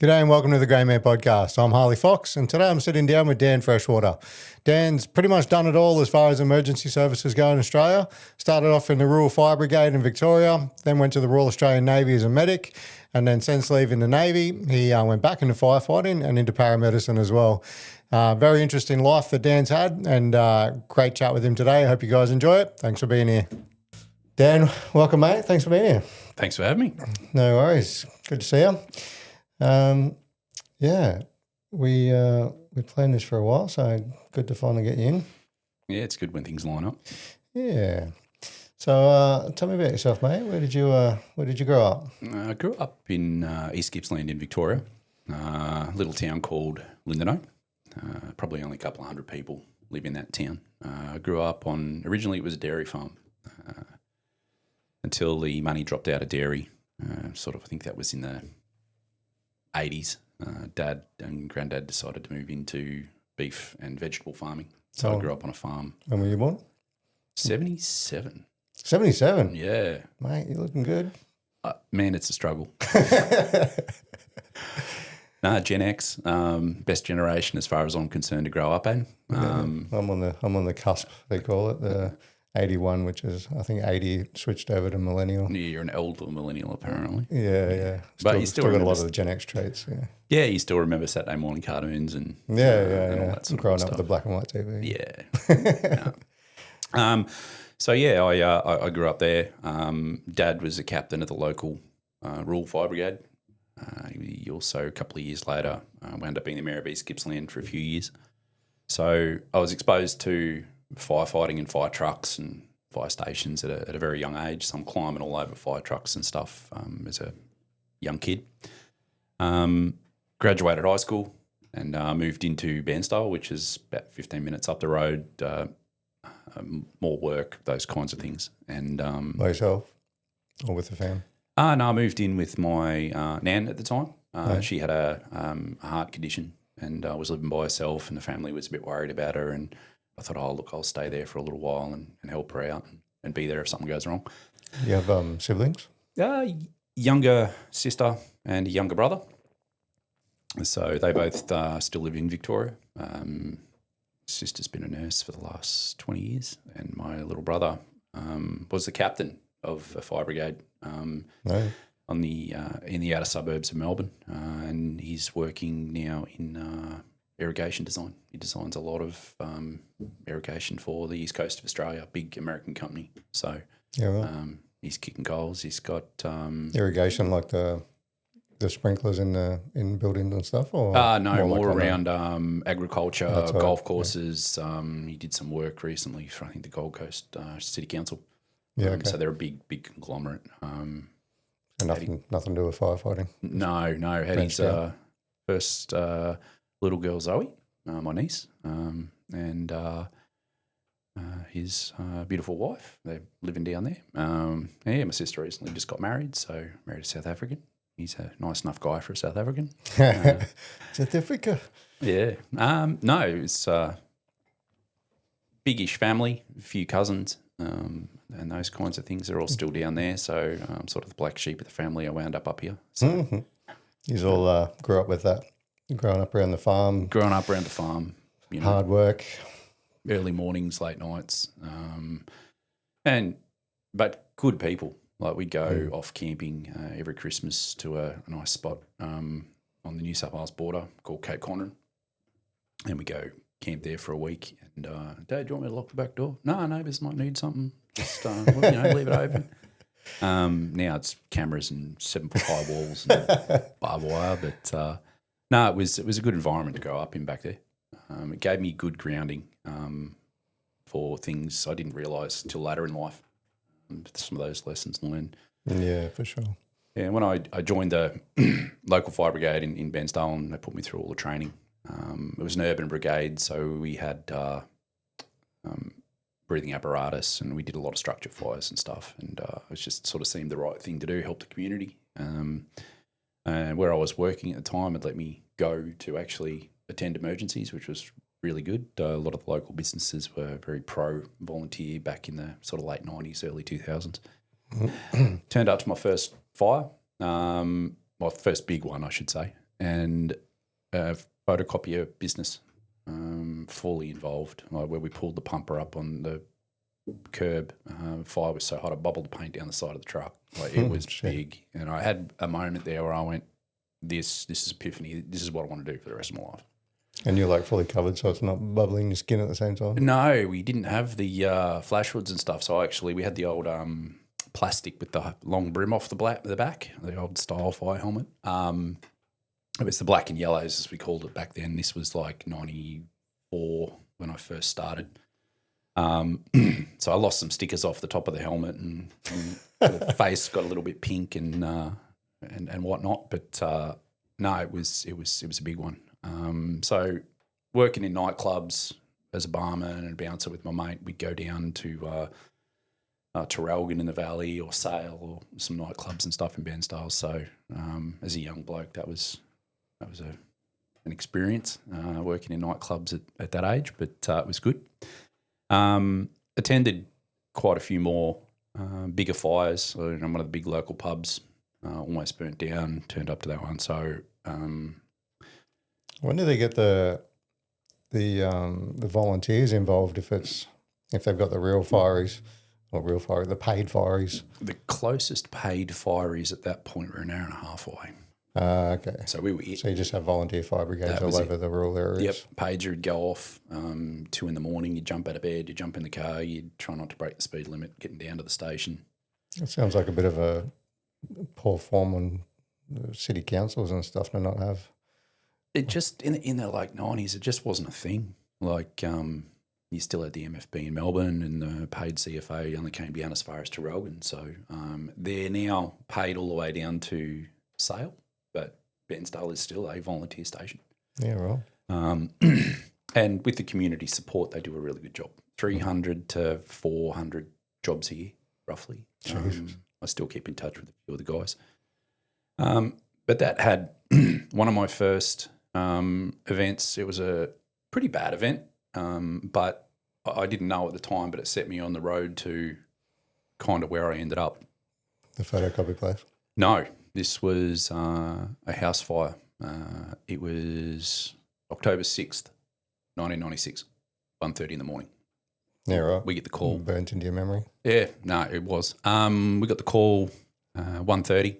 G'day and welcome to the Grey Man Podcast. I'm Harley Fox and today I'm sitting down with Dan Freshwater. Dan's pretty much done it all as far as emergency services go in Australia. Started off in the Rural Fire Brigade in Victoria, then went to the Royal Australian Navy as a medic, and then since leaving the Navy, he went back into firefighting and into paramedicine as well. Very interesting life that Dan's had and great chat with him today. I hope you guys enjoy it. Thanks for being here. Dan, welcome mate. Thanks for being here. Thanks for having me. No worries. Good to see you. We planned this for a while, so good to finally get you in. Yeah, it's good when things line up. Yeah. So tell me about yourself, mate. Where did you grow up? I grew up in East Gippsland in Victoria, a little town called Lindenow. Probably only a couple of hundred people live in that town. I grew up originally it was a dairy farm until the money dropped out of dairy. I think that was in the 80s. Dad and Granddad decided to move into beef and vegetable farming. So I grew up on a farm. When were you born? 77. 77? Yeah. Mate, you're looking good. Man, it's a struggle. Gen X, best generation as far as I'm concerned to grow up in. I'm on the cusp, they call it, the 81, which is, I think 80 switched over to millennial. Yeah, you're an older millennial apparently. Yeah. But you still got a lot of the Gen X traits, yeah. Yeah, you still remember Saturday morning cartoons and all that sort growing of stuff. Up with the black and white TV. Yeah. I grew up there. Dad was a captain of the local Rural Fire Brigade. He also, a couple of years later, wound up being the Mayor of East Gippsland for a few years. So I was exposed to firefighting and fire trucks and fire stations at a very young age. So I'm climbing all over fire trucks and stuff as a young kid. Graduated high school and moved into Bairnsdale, which is about 15 minutes up the road. More work, those kinds of things. And by yourself or with the fam? No, I moved in with my nan at the time. She had a heart condition and was living by herself, and the family was a bit worried about her. And I thought, I'll stay there for a little while and help her out and be there if something goes wrong. You have siblings? Younger sister and a younger brother. So they both still live in Victoria. Sister's been a nurse for the last 20 years, and my little brother was the captain of a fire brigade in the outer suburbs of Melbourne, and he's working now in irrigation design. He designs a lot of irrigation for the east coast of Australia, a big American company. So he's kicking goals. He's got irrigation like the sprinklers in buildings and stuff, or more around agriculture, golf courses. Yeah. He did some work recently for I think the Gold Coast City Council. Yeah, okay. So they're a big conglomerate. And nothing to do with firefighting. No. Had his first little girl Zoe, my niece, and his beautiful wife. They're living down there. My sister recently just got married, so married a South African. He's a nice enough guy for a South African. South Africa. Yeah. No, it's big-ish family, a few cousins, and those kinds of things. They're all still down there. So sort of the black sheep of the family. I wound up here. So you all grew up with that, growing up around the farm. Hard work. Early mornings, late nights, but good people. Like we'd go off camping every Christmas to a nice spot on the New South Wales border called Cape Conran, and we go camp there for a week. And Dad, do you want me to lock the back door? No, neighbours might need something. Just leave it open. Now it's cameras and 7-foot high walls and barbed wire, but it was a good environment to grow up in back there. It gave me good grounding for things I didn't realise till later in life. Some of those lessons learned. Yeah, for sure. Yeah, when I joined the local fire brigade in Bairnsdale, and they put me through all the training. It was an urban brigade, so we had breathing apparatus, and we did a lot of structure fires and stuff. And it just sort of seemed the right thing to do, help the community. And where I was working at the time, it let me go to actually attend emergencies, which was really good. A lot of the local businesses were very pro-volunteer back in the sort of late 90s, early 2000s. Turned up to my first fire, my first big one, I should say, and a photocopier business, fully involved, like where we pulled the pumper up on the curb. Fire was so hot, I bubbled the paint down the side of the truck. Like it was big, and I had a moment there where I went, "This is epiphany. This is what I want to do for the rest of my life." And you're like fully covered, so it's not bubbling your skin at the same time? No, we didn't have the flash hoods and stuff. So we had the old plastic with the long brim off the back, the old style fire helmet. It was the black and yellows, as we called it back then. This was like 94 when I first started. So I lost some stickers off the top of the helmet, and the face got a little bit pink and whatnot. But no, it was a big one. So working in nightclubs as a barman and a bouncer with my mate, we'd go down to Traralgon in the Valley or Sale or some nightclubs and stuff in Bairnsdale. So as a young bloke, that was an experience working in nightclubs at that age, but it was good. Attended quite a few more bigger fires. So, one of the big local pubs almost burnt down, turned up to that one. So when do they get the volunteers involved if they've got the paid fireys? The closest paid fireys at that point were an hour and a half away. Okay. So So you just have volunteer fire brigades all over the rural areas? Yep. Pager would go off 2 a.m. You'd jump out of bed, you'd jump in the car, you'd try not to break the speed limit, getting down to the station. It sounds like a bit of a poor form on the city councils and stuff to not have. It just, in the late 90s, it just wasn't a thing. Like, you still had the MFB in Melbourne, and the paid CFA only came down as far as Traralgon. So they're now paid all the way down to Sale, but Bairnsdale is still a volunteer station. Yeah, right. And with the community support, they do a really good job. 300 to 400 jobs a year, roughly. I still keep in touch with a few of the guys. But that had one of my first events. It was a pretty bad event, but I didn't know at the time, but it set me on the road to kind of where I ended up. The photocopy place? No, this was a house fire. It was October 6th, 1996, 1:30 in the morning. Yeah, right. We get the call. Burnt into your memory? Yeah, no, it was. We got the call 1:30.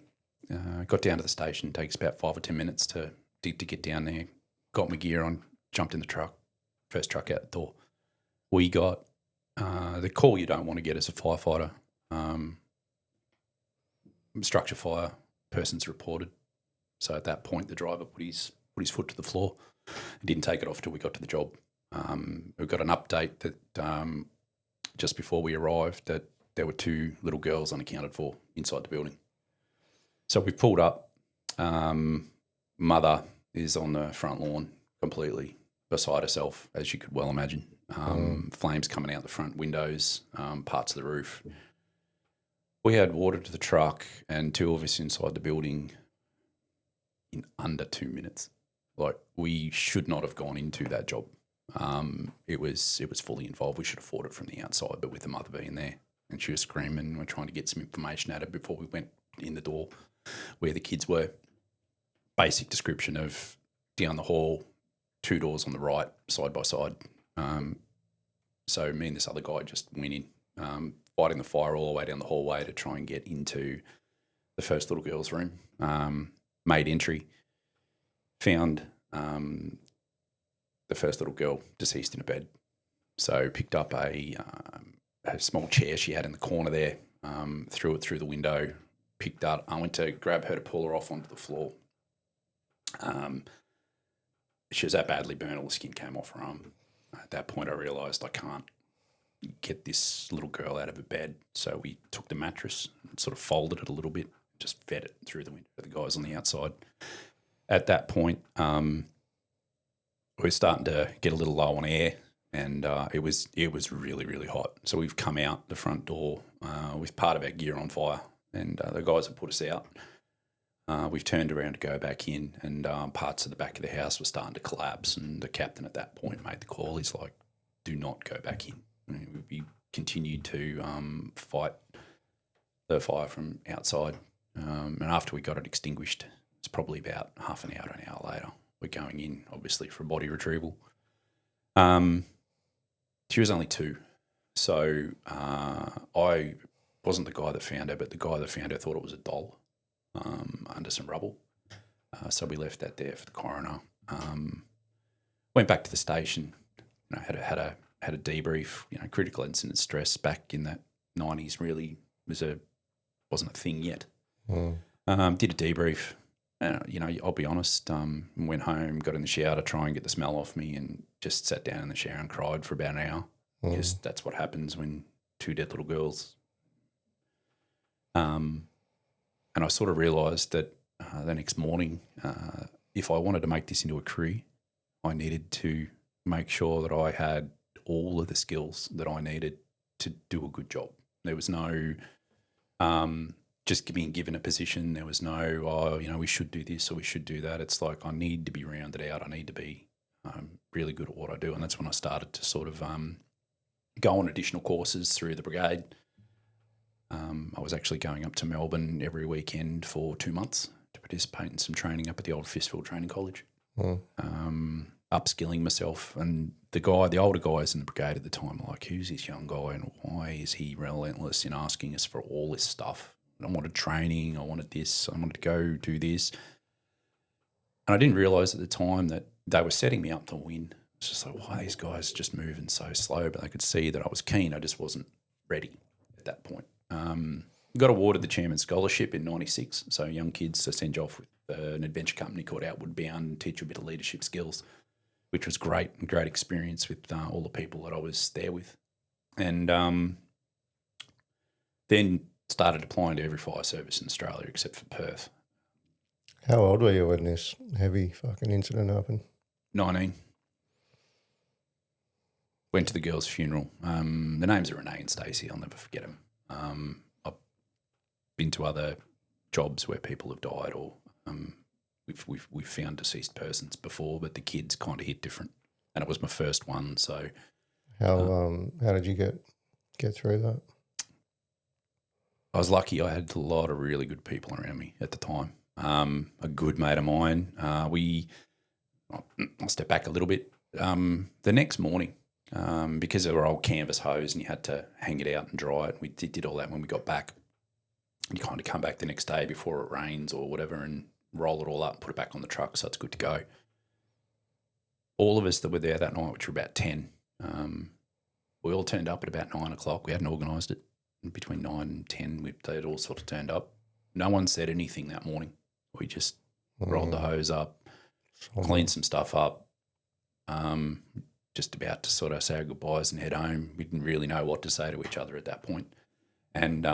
Got down to the station. Takes about 5 or 10 minutes to get down there. Got my gear on, jumped in the truck, first truck out the door. We got the call you don't want to get as a firefighter. Structure fire, person's reported. So at that point, the driver put his foot to the floor. He didn't take it off till we got to the job. We got an update that just before we arrived that there were 2 little girls unaccounted for inside the building. So we pulled up. Mother is on the front lawn completely beside herself, as you could well imagine. Flames coming out the front windows, parts of the roof. We had water to the truck and 2 of us inside the building in under 2 minutes. Like, we should not have gone into that job. It was fully involved. We should have fought it from the outside, but with the mother being there and she was screaming, we're trying to get some information out of her before we went in the door where the kids were. Basic description of down the hall, 2 doors on the right, side by side. So me and this other guy just went in, fighting the fire all the way down the hallway to try and get into the first little girl's room. Made entry, found the first little girl deceased in a bed. So picked up a small chair she had in the corner there, threw it through the window, picked up. I went to grab her to pull her off onto the floor. She was that badly burned, all the skin came off her arm. At that point, I realised I can't get this little girl out of her bed. So we took the mattress and sort of folded it a little bit, just fed it through the window to the guys on the outside. At that point, we're starting to get a little low on air, and it was really, really hot. So we've come out the front door with part of our gear on fire, and the guys have put us out. We've turned around to go back in, and parts of the back of the house were starting to collapse, and the captain at that point made the call. He's like, do not go back in. And we continued to fight the fire from outside, and after we got it extinguished, It's probably about half an hour later. We're going in, obviously, for a body retrieval. She was only 2. So I wasn't the guy that found her, but the guy that found her thought it was a doll under some rubble. So we left that there for the coroner. Went back to the station. Had a debrief. Critical incident stress back in that 90s really wasn't a thing yet. Did a debrief. I'll be honest. Went home, got in the shower to try and get the smell off me, and just sat down in the shower and cried for about an hour. Because that's what happens when 2 dead little girls. And I sort of realised that the next morning, if I wanted to make this into a career, I needed to make sure that I had all of the skills that I needed to do a good job. There was no just being given a position. There was no, we should do this or we should do that. It's like I need to be rounded out. I need to be really good at what I do. And that's when I started to sort of go on additional courses through the brigade. I was actually going up to Melbourne every weekend for 2 months to participate in some training up at the old Fistfield Training College. Upskilling myself, and the older guys in the brigade at the time were like, who's this young guy and why is he relentless in asking us for all this stuff? I wanted training, I wanted this, I wanted to go do this. And I didn't realise at the time that they were setting me up to win. It's just like, why are these guys just moving so slow? But they could see that I was keen, I just wasn't ready at that point. Got awarded the Chairman's Scholarship in 96, so young kids to send you off with an adventure company called Outward Bound and teach you a bit of leadership skills, which was great experience with all the people that I was there with. And then started applying to every fire service in Australia except for Perth. How old were you when this heavy fucking incident happened? 19. Went to the girls' funeral. The names are Renee and Stacey. I'll never forget them. I've been to other jobs where people have died, or we've found deceased persons before, but the kids kind of hit different, and it was my first one. So, how did you get through that? I was lucky. I had a lot of really good people around me at the time. A good mate of mine. I'll step back a little bit. The next morning, because they were old canvas hose and you had to hang it out and dry it, we did all that when we got back. You kind of come back the next day before it rains or whatever and roll it all up, put it back on the truck so it's good to go. All of us that were there that night, which were about 10, we all turned up at about 9 o'clock. We hadn't organised it. Between 9 and 10, they had all sort of turned up. No one said anything that morning. We just rolled the hose up, cleaned some stuff up, just about to sort of say our goodbyes and head home. We didn't really know what to say to each other at that point. And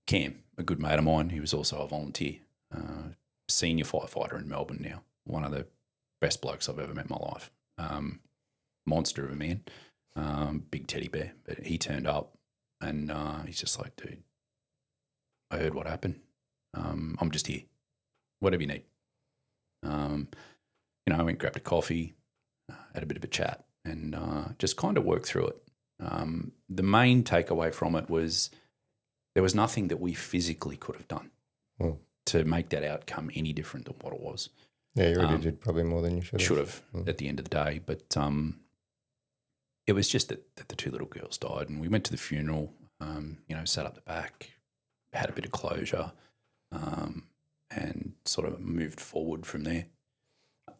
Cam, a good mate of mine, he was also a volunteer, senior firefighter in Melbourne now, one of the best blokes I've ever met in my life. Monster of a man, big teddy bear. But he turned up and he's just like, dude, I heard what happened. I'm just here. Whatever you need. I went and grabbed a coffee, had a bit of a chat, and just kind of worked through it. The main takeaway from it was there was nothing that we physically could have done to make that outcome any different than what it was. Yeah, you already did probably more than you should have. At the end of the day. But it was just that the 2 little girls died, and we went to the funeral, sat up the back, had a bit of closure, and sort of moved forward from there.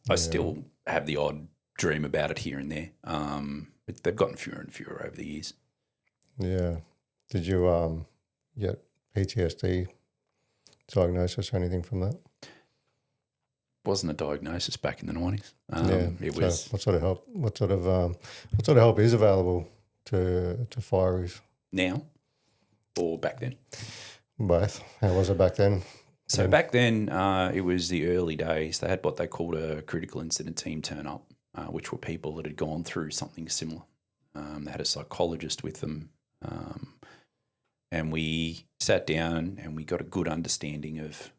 I still have the odd dream about it here and there, but they've gotten fewer and fewer over the years. Yeah. Did you get PTSD diagnosis or anything from that? Wasn't a diagnosis back in the 90s. It was. What sort of help? What sort of help is available to fireys now, or back then? Both. How was it back then? So back then, it was the early days. They had what they called a critical incident team turn up, which were people that had gone through something similar. They had a psychologist with them, and we sat down and we got a good understanding of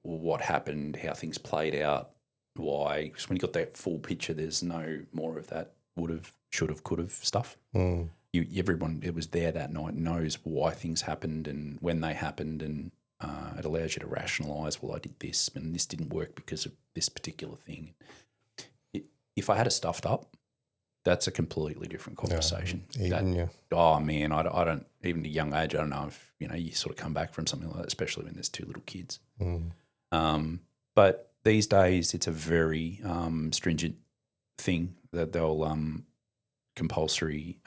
what happened, how things played out, why. Because when you got that full picture, there's no more of that would have, should have, could have stuff. Everyone that was there that night knows why things happened and when they happened, and It allows you to rationalise, well, I did this and this didn't work because of this particular thing. If I had it stuffed up, that's a completely different conversation. Oh, man, I don't, even at a young age, I don't know if, you sort of come back from something like that, especially when there's two little kids. But these days it's a very stringent thing that they'll compulsory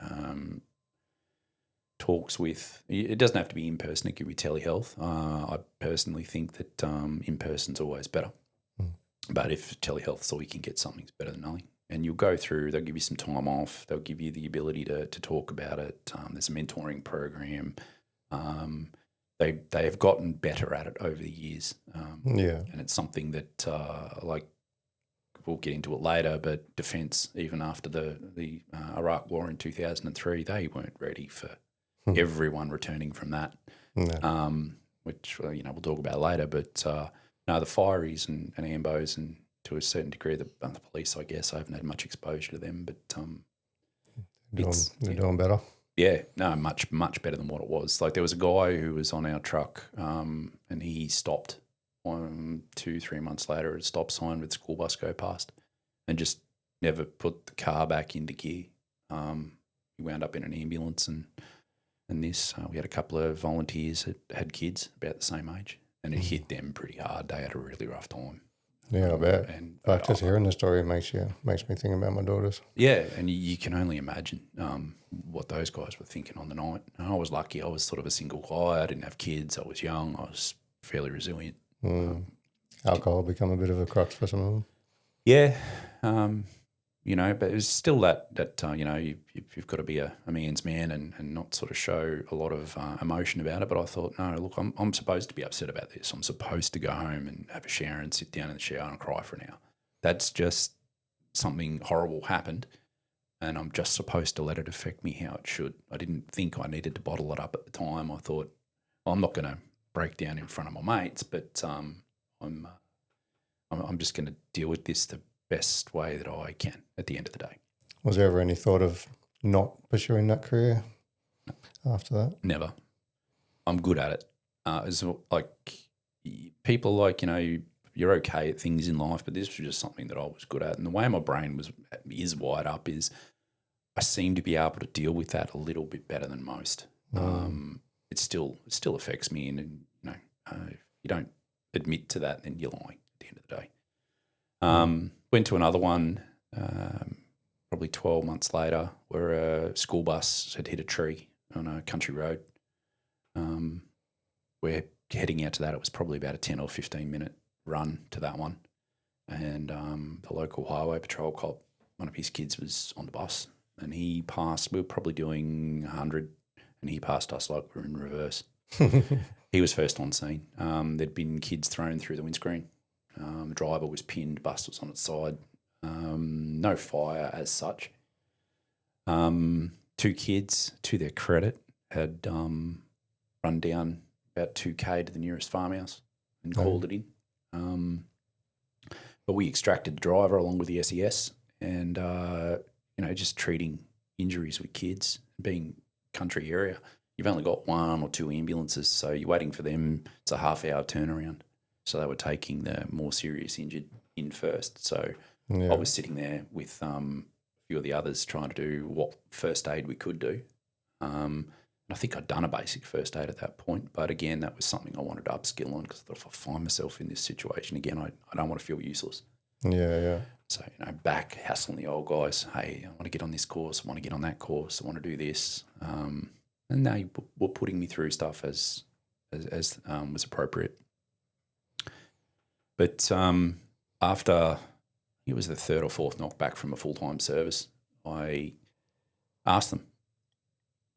talks with. It doesn't have to be in person, it could be telehealth. I personally think that in person's always better. But if telehealth's all you can get, something's better than nothing. And you'll go through, they'll give you some time off, they'll give you the ability to talk about it. There's a mentoring program. They have gotten better at it over the years. And it's something that, like, we'll get into it later, but defence, even after the Iraq War in 2003, they weren't ready for everyone returning from that, which, we'll talk about later. But no, the fireys and ambos, and to a certain degree the police, I guess, I haven't had much exposure to them, but they're doing better. Yeah, no, much, much better than what it was. Like, there was a guy who was on our truck and he stopped 2-3 months later at a stop sign with a school bus go past and just never put the car back into gear. He wound up in an ambulance and this. We had a couple of volunteers that had kids about the same age, and it hit them pretty hard. They had a really rough time. Yeah, I bet. And just hearing the story makes me think about my daughters. Yeah, and you can only imagine what those guys were thinking on the night. And I was lucky. I was sort of a single guy. I didn't have kids. I was young. I was fairly resilient. Alcohol become a bit of a crutch for some of them. Yeah, but it was still that you've got to be a man's man and not sort of show a lot of emotion about it. But I thought, no, look, I'm supposed to be upset about this. I'm supposed to go home and have a shower and sit down in the shower and cry for an hour. That's just something horrible happened, and I'm just supposed to let it affect me how it should. I didn't think I needed to bottle it up at the time. I thought, well, I'm not going to break down in front of my mates, but I'm just going to deal with this the best way that I can at the end of the day. Was there ever any thought of not pursuing that career after that? Never. I'm good at it. It's like, people like, you're okay at things in life, but this was just something that I was good at. And the way my brain is wired up is I seem to be able to deal with that a little bit better than most. It still affects me, and if you don't admit to that, then you're lying at the end of the day. Went to another one probably 12 months later, where a school bus had hit a tree on a country road. We're heading out to that. It was probably about a 10 or 15 minute run to that one. And the local highway patrol cop, one of his kids was on the bus, and he passed. We were probably doing 100, and he passed us like we were in reverse. He was first on scene. There'd been kids thrown through the windscreen. The driver was pinned, bus was on its side. No fire as such. Two kids, to their credit, had run down about 2K to the nearest farmhouse and called it in. But we extracted the driver along with the SES, and just treating injuries with kids, being country area. You've only got 1 or 2 ambulances, so you're waiting for them. It's a half-hour turnaround. So they were taking the more serious injured in first. So I was sitting there with a few of the others trying to do what first aid we could do. And I think I'd done a basic first aid at that point. But again, that was something I wanted to upskill on, because I thought, if I find myself in this situation again, I don't want to feel useless. Yeah. So, back hassling the old guys, hey, I want to get on this course, I want to get on that course, I want to do this. And they were putting me through stuff as was appropriate. But after it was the 3rd or 4th knockback from a full-time service, I asked them,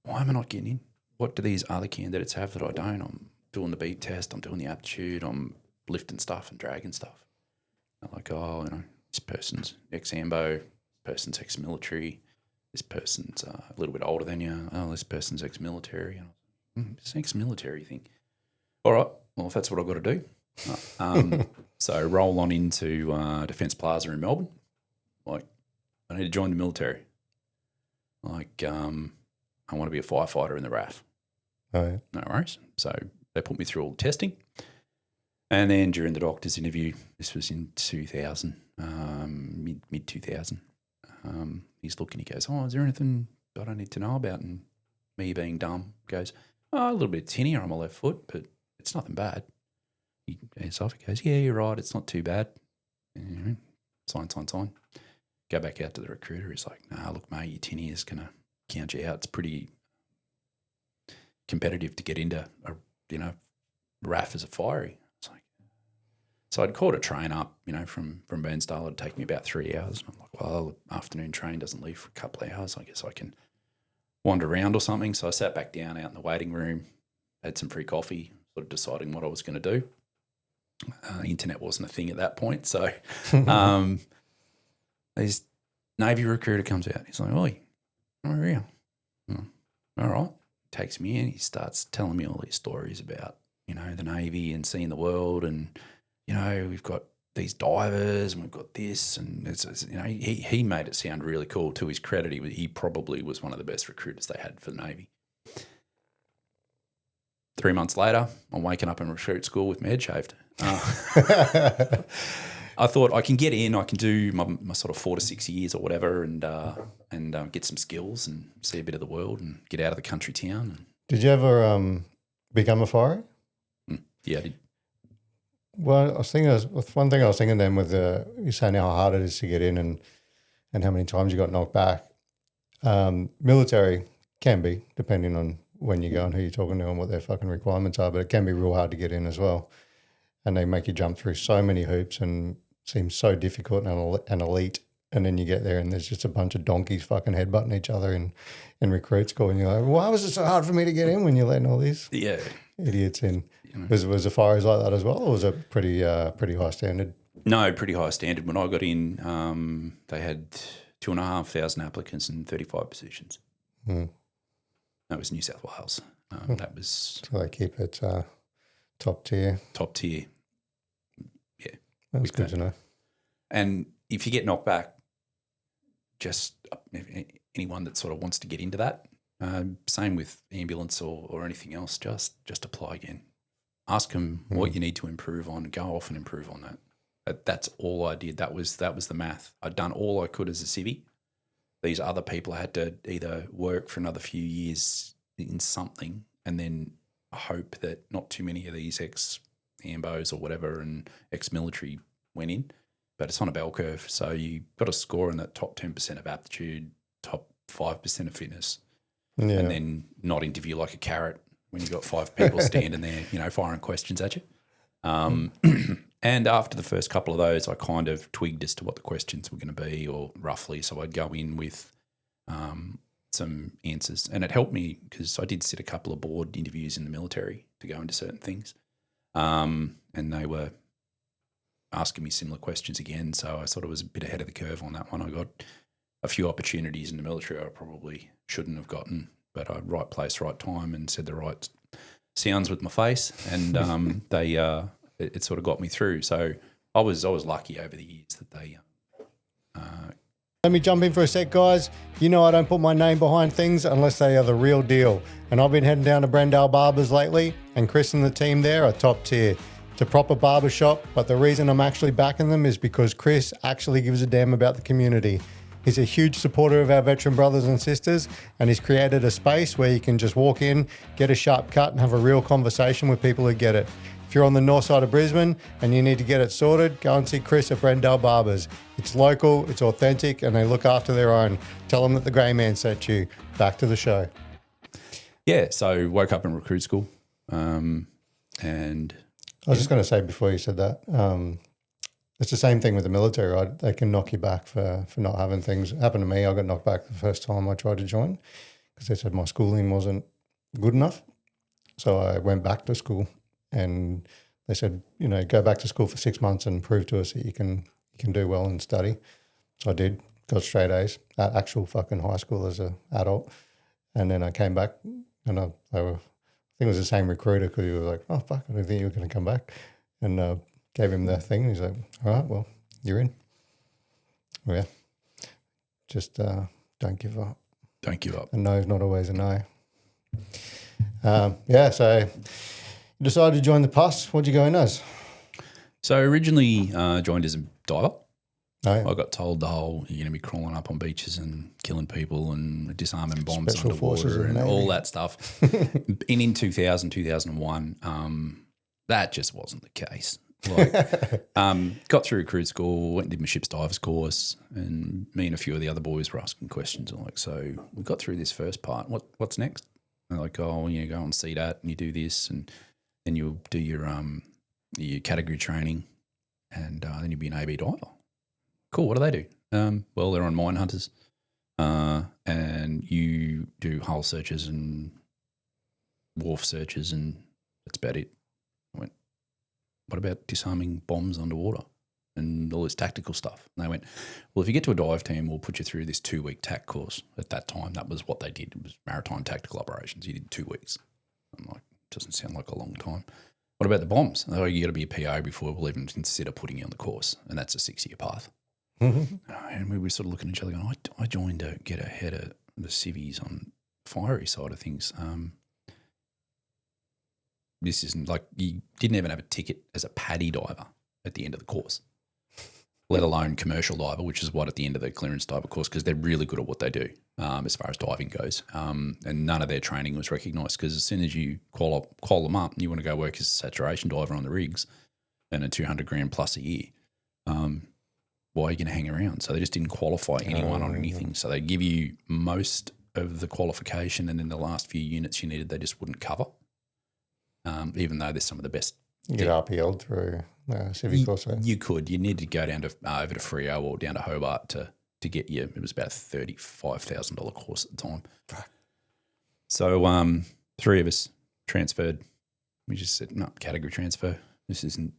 why am I not getting in? What do these other candidates have that I don't? I'm doing the beat test, I'm doing the aptitude, I'm lifting stuff and dragging stuff. They're like, this person's ex-ambo, this person's ex-military, this person's a little bit older than you. Oh, this person's ex-military. This ex-military thing. All right, well, if that's what I've got to do. So roll on into Defence Plaza in Melbourne. Like, I need to join the military. Like, I want to be a firefighter in the RAF. Oh, yeah. No worries. So They put me through all the testing. And then during the doctor's interview, this was in 2000, mid-2000, he's looking, he goes, oh, is there anything I don't need to know about? And me being dumb goes, oh, a little bit of tinea on my left foot, but it's nothing bad. He goes, yeah, you're right, it's not too bad. And, sign. Go back out to the recruiter. He's like, nah, look, mate, your tinea is going to count you out. It's pretty competitive to get into a, RAF as a fiery. It's like, so I'd called a train up, from Burnsdale. It'd take me about 3 hours. And I'm like, well, the afternoon train doesn't leave for a couple of hours. I guess I can wander around or something. So I sat back down out in the waiting room, had some free coffee, sort of deciding what I was going to do. Internet wasn't a thing at that point. So this Navy recruiter comes out. He's like, oi, I'm here. All right. Takes me in. He starts telling me all these stories about, the Navy and seeing the world, and, we've got these divers and we've got this, and he made it sound really cool. To his credit, he probably was one of the best recruiters they had for the Navy. 3 months later, I'm waking up in recruit school with my head shaved. I thought I can get in, I can do my sort of 4 to 6 years or whatever, and get some skills and see a bit of the world and get out of the country town. Did you ever become a firer? Yeah, I did. Well, one thing I was thinking then with you saying how hard it is to get in and how many times you got knocked back. Military can be, depending on when you go and who you're talking to and what their fucking requirements are, but it can be real hard to get in as well. And they make you jump through so many hoops and seem so difficult and elite. And then you get there and there's just a bunch of donkeys fucking headbutting each other in recruit school. And you're like, why was it so hard for me to get in when you're letting all these idiots in? Was the fires like that as well, or was it pretty high standard? No, pretty high standard. When I got in, they had 2,500 applicants and 35 positions. That was New South Wales. That was... So they keep it top tier. Top tier. Yeah. That's good to know. And if you get knocked back, just anyone that sort of wants to get into that, same with ambulance or anything else, just apply again. Ask them what you need to improve on. Go off and improve on that. That's all I did. That was the math. I'd done all I could as a civvy. These other people had to either work for another few years in something and then hope that not too many of these ex-ambos or whatever and ex-military went in. But it's on a bell curve. So you got to score in that top 10% of aptitude, top 5% of fitness, and then not interview like a carrot when you've got 5 people standing there, firing questions at you. And after the first couple of those, I kind of twigged as to what the questions were going to be, or roughly. So I'd go in with some answers. And it helped me because I did sit a couple of board interviews in the military to go into certain things. And they were asking me similar questions again. So I sort of was a bit ahead of the curve on that one. I got a few opportunities in the military I probably shouldn't have gotten, but I right place, right time, and said the right sounds with my face, and it sort of got me through. So I was lucky over the years that they. Let me jump in for a sec, guys. I don't put my name behind things unless they are the real deal. And I've been heading down to Brendale Barbers lately, and Chris and the team there are top tier. It's a proper barber shop, but the reason I'm actually backing them is because Chris actually gives a damn about the community. He's a huge supporter of our veteran brothers and sisters, and he's created a space where you can just walk in, get a sharp cut, and have a real conversation with people who get it. If you're on the north side of Brisbane and you need to get it sorted, go and see Chris at Brendale Barbers. It's local, it's authentic, and they look after their own. Tell them that the Grey Man sent you. Back to the show. Yeah, so woke up in recruit school, and I was just going to say before you said that, it's the same thing with the military, right? They can knock you back for not having things. It happened to me. I got knocked back the first time I tried to join because they said my schooling wasn't good enough. So I went back to school, and they said, go back to school for 6 months and prove to us that you can do well and study. So I did, got straight A's at actual fucking high school as an adult. And then I came back, and I think it was the same recruiter because he was like, oh, fuck, I didn't think you were going to come back. And gave him the thing. And he's like, all right, well, you're in. Well, yeah. Just don't give up. Don't give up. A no is not always a no. So You decided to join the PUS. What'd you go in as? So originally joined as a diver. Oh, yeah. I got told the whole you're going to be crawling up on beaches and killing people and disarming bombs Special forces underwater in the and Navy. all that stuff. And in 2000, 2001, that just wasn't the case. Like, got through recruit school, went and did my ship's divers course, and me and a few of the other boys were asking questions like, so we got through this first part. What's next? And they're like, oh, you go and see that and you do this and then you'll do your category training and then you'll be an AB diver. Cool, what do they do? Well, they're on mine hunters and you do hull searches and wharf searches and that's about it. I went, what about disarming bombs underwater and all this tactical stuff? And they went, well, if you get to a dive team, we'll put you through this 2-week TAC course. At that time, that was what they did. It was maritime tactical operations. You did 2 weeks. I'm like, doesn't sound like a long time. What about the bombs? Oh, you got to be a PO before we'll even consider putting you on the course, and that's a 6-year path. Mm-hmm. And we were sort of looking at each other going, I joined to get ahead of the civvies on the fiery side of things. This isn't like you didn't even have a ticket as a paddy diver at the end of the course, let alone commercial diver, which is what at the end of the clearance diver course, because they're really good at what they do as far as diving goes. And none of their training was recognised because as soon as you call them up and you want to go work as a saturation diver on the rigs and a 200 grand plus a year, why are you going to hang around? So they just didn't qualify anyone on anything. So they give you most of the qualification and then the last few units you needed, they just wouldn't cover. Even though there's some of the best. You get RPL'd through civic course. You could. You need to go down to over to Freo or down to Hobart to get you. It was about a $35,000 course at the time. Fuck. So 3 of us transferred. We just said, no, category transfer. This isn't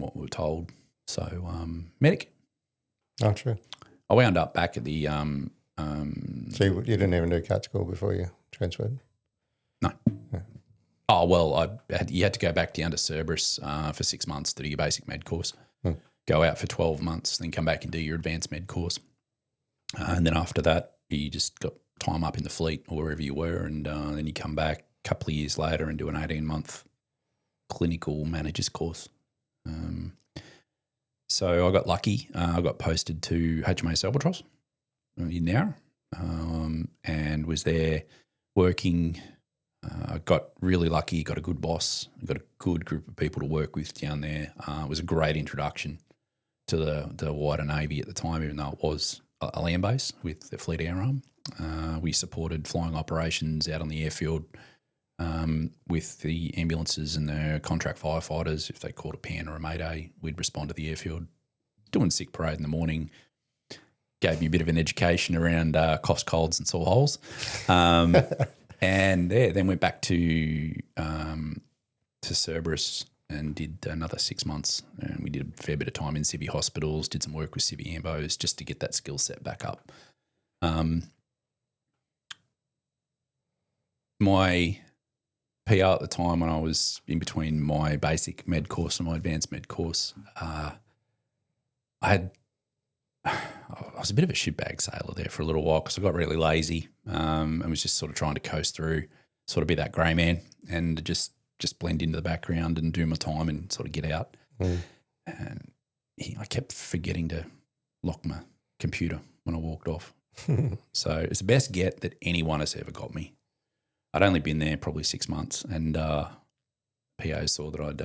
what we were told. So medic. Oh, true. I wound up back at the so you didn't even do CAT school before you transferred? No. Yeah. Oh, well, you had to go back down to Cerberus for 6 months to do your basic med course, go out for 12 months, then come back and do your advanced med course. And then after that, you just got time up in the fleet or wherever you were, and then you come back a couple of years later and do an 18-month clinical manager's course. So I got lucky. I got posted to HMAS Albatross in Nowra and was there working. I got really lucky, got a good boss, got a good group of people to work with down there. It was a great introduction to the wider Navy at the time, even though it was a land base with the Fleet Air Arm. We supported flying operations out on the airfield with the ambulances and the contract firefighters. If they called a pan or a mayday, we'd respond to the airfield. Doing sick parade in the morning gave me a bit of an education around coughs, colds and sore holes. And then went back to Cerberus and did another 6 months. And we did a fair bit of time in civvy hospitals, did some work with civvy ambos just to get that skill set back up. My PR at the time when I was in between my basic med course and my advanced med course, I was a bit of a shitbag sailor there for a little while because I got really lazy and was just sort of trying to coast through, sort of be that grey man and just blend into the background and do my time and sort of get out. And I kept forgetting to lock my computer when I walked off. So it's the best get that anyone has ever got me. I'd only been there probably 6 months and PO saw that I'd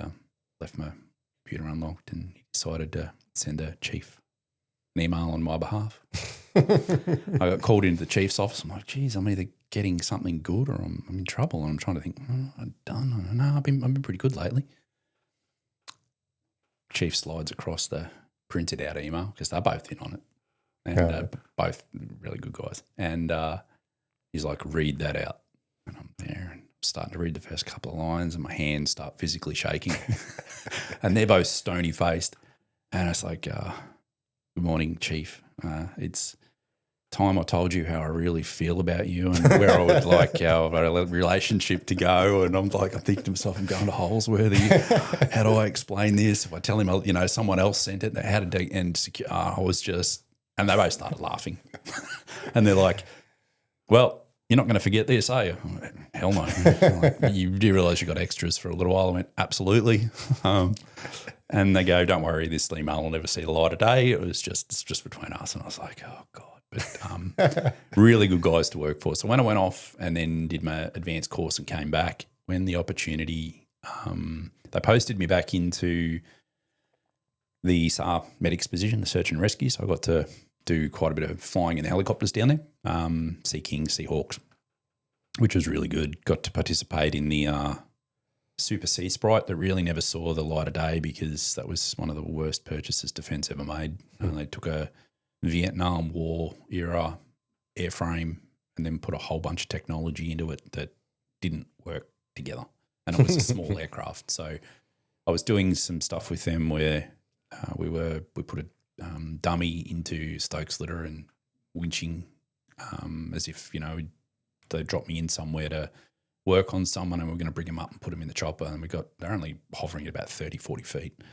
left my computer unlocked and he decided to send a chief an email on my behalf. I got called into the chief's office. I'm like, geez, I'm either getting something good or I'm in trouble. And I'm trying to think, I've done. No, I've been pretty good lately. Chief slides across the printed out email because they're both in on it. And both really good guys. And he's like, read that out. And I'm there and I'm starting to read the first couple of lines and my hands start physically shaking. And they're both stony faced. And it's like, good morning, Chief. It's time I told you how I really feel about you and where I would like our relationship to go. And I'm thinking to myself, I'm going to Holsworthy. How do I explain this? If I tell him, someone else sent it, how did they, I was just, and they both started laughing. And they're like, well, you're not going to forget this, are you? hell no. Like, you do realise you got extras for a little while? I went, absolutely. And they go, don't worry, this email will never see the light of day. It's just between us. And I was like, oh God. But really good guys to work for. So when I went off and then did my advanced course and came back, when the opportunity, they posted me back into the SAR medics position, the search and rescue. So I got to do quite a bit of flying in the helicopters down there, Sea Kings, Sea Hawks, which was really good. Got to participate in the Super Sea Sprite that really never saw the light of day because that was one of the worst purchases Defence ever made. They took a Vietnam War era airframe and then put a whole bunch of technology into it that didn't work together. And it was a small aircraft. So I was doing some stuff with them where we put a dummy into Stokes litter and winching as if, they dropped me in somewhere to work on someone and we're going to bring them up and put them in the chopper. And they're only hovering at about 30, 40 feet.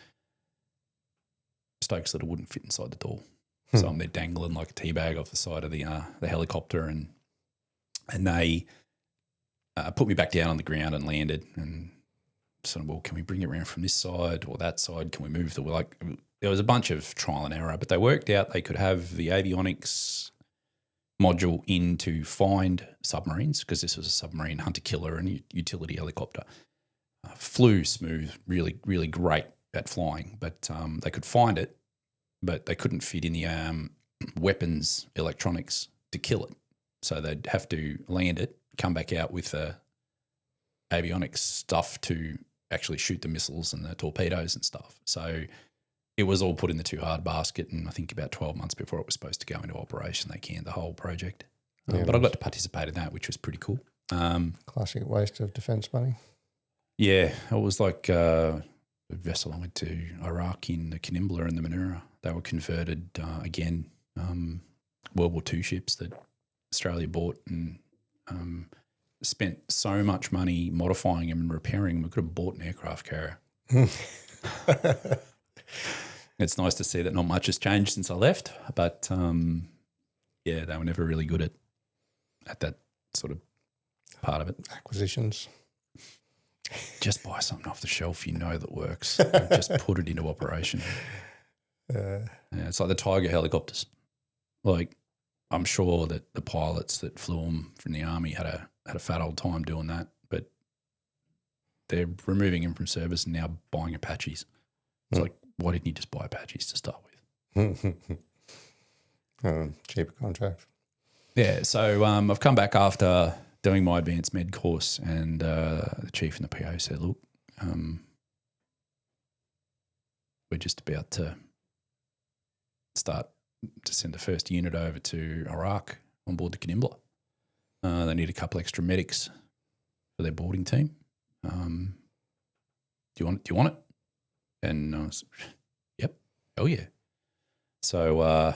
Stokes litter wouldn't fit inside the door. So I'm there dangling like a tea bag off the side of the helicopter and they put me back down on the ground and landed and said, well, can we bring it around from this side or that side? Can we move there was a bunch of trial and error, but they worked out they could have the avionics module in to find submarines because this was a submarine hunter-killer and utility helicopter. Flew smooth, really, really great at flying, but they could find it, but they couldn't fit in the weapons electronics to kill it. So they'd have to land it, come back out with the avionics stuff to actually shoot the missiles and the torpedoes and stuff. So it was all put in the too hard basket, and I think about 12 months before it was supposed to go into operation, they canned the whole project. But I got to participate in that, which was pretty cool. Classic waste of defence money. Yeah, it was like a vessel I went to Iraq in the Kanimbla and the Manura. They were converted, again, World War II ships that Australia bought and spent so much money modifying them and repairing them. We could have bought an aircraft carrier. It's nice to see that not much has changed since I left, but they were never really good at that sort of part of it. Acquisitions. Just buy something off the shelf that works. Just put it into operation. It's like the Tiger helicopters. Like, I'm sure that the pilots that flew them from the Army had a fat old time doing that, but they're removing them from service and now buying Apaches. It's like, why didn't you just buy Apaches to start with? Cheaper contract. Yeah, so I've come back after doing my advanced med course and the chief and the PO said, look, we're just about to start to send the first unit over to Iraq on board the Kanimbla. They need a couple extra medics for their boarding team. Do you want it? And I was, yep, oh yeah. So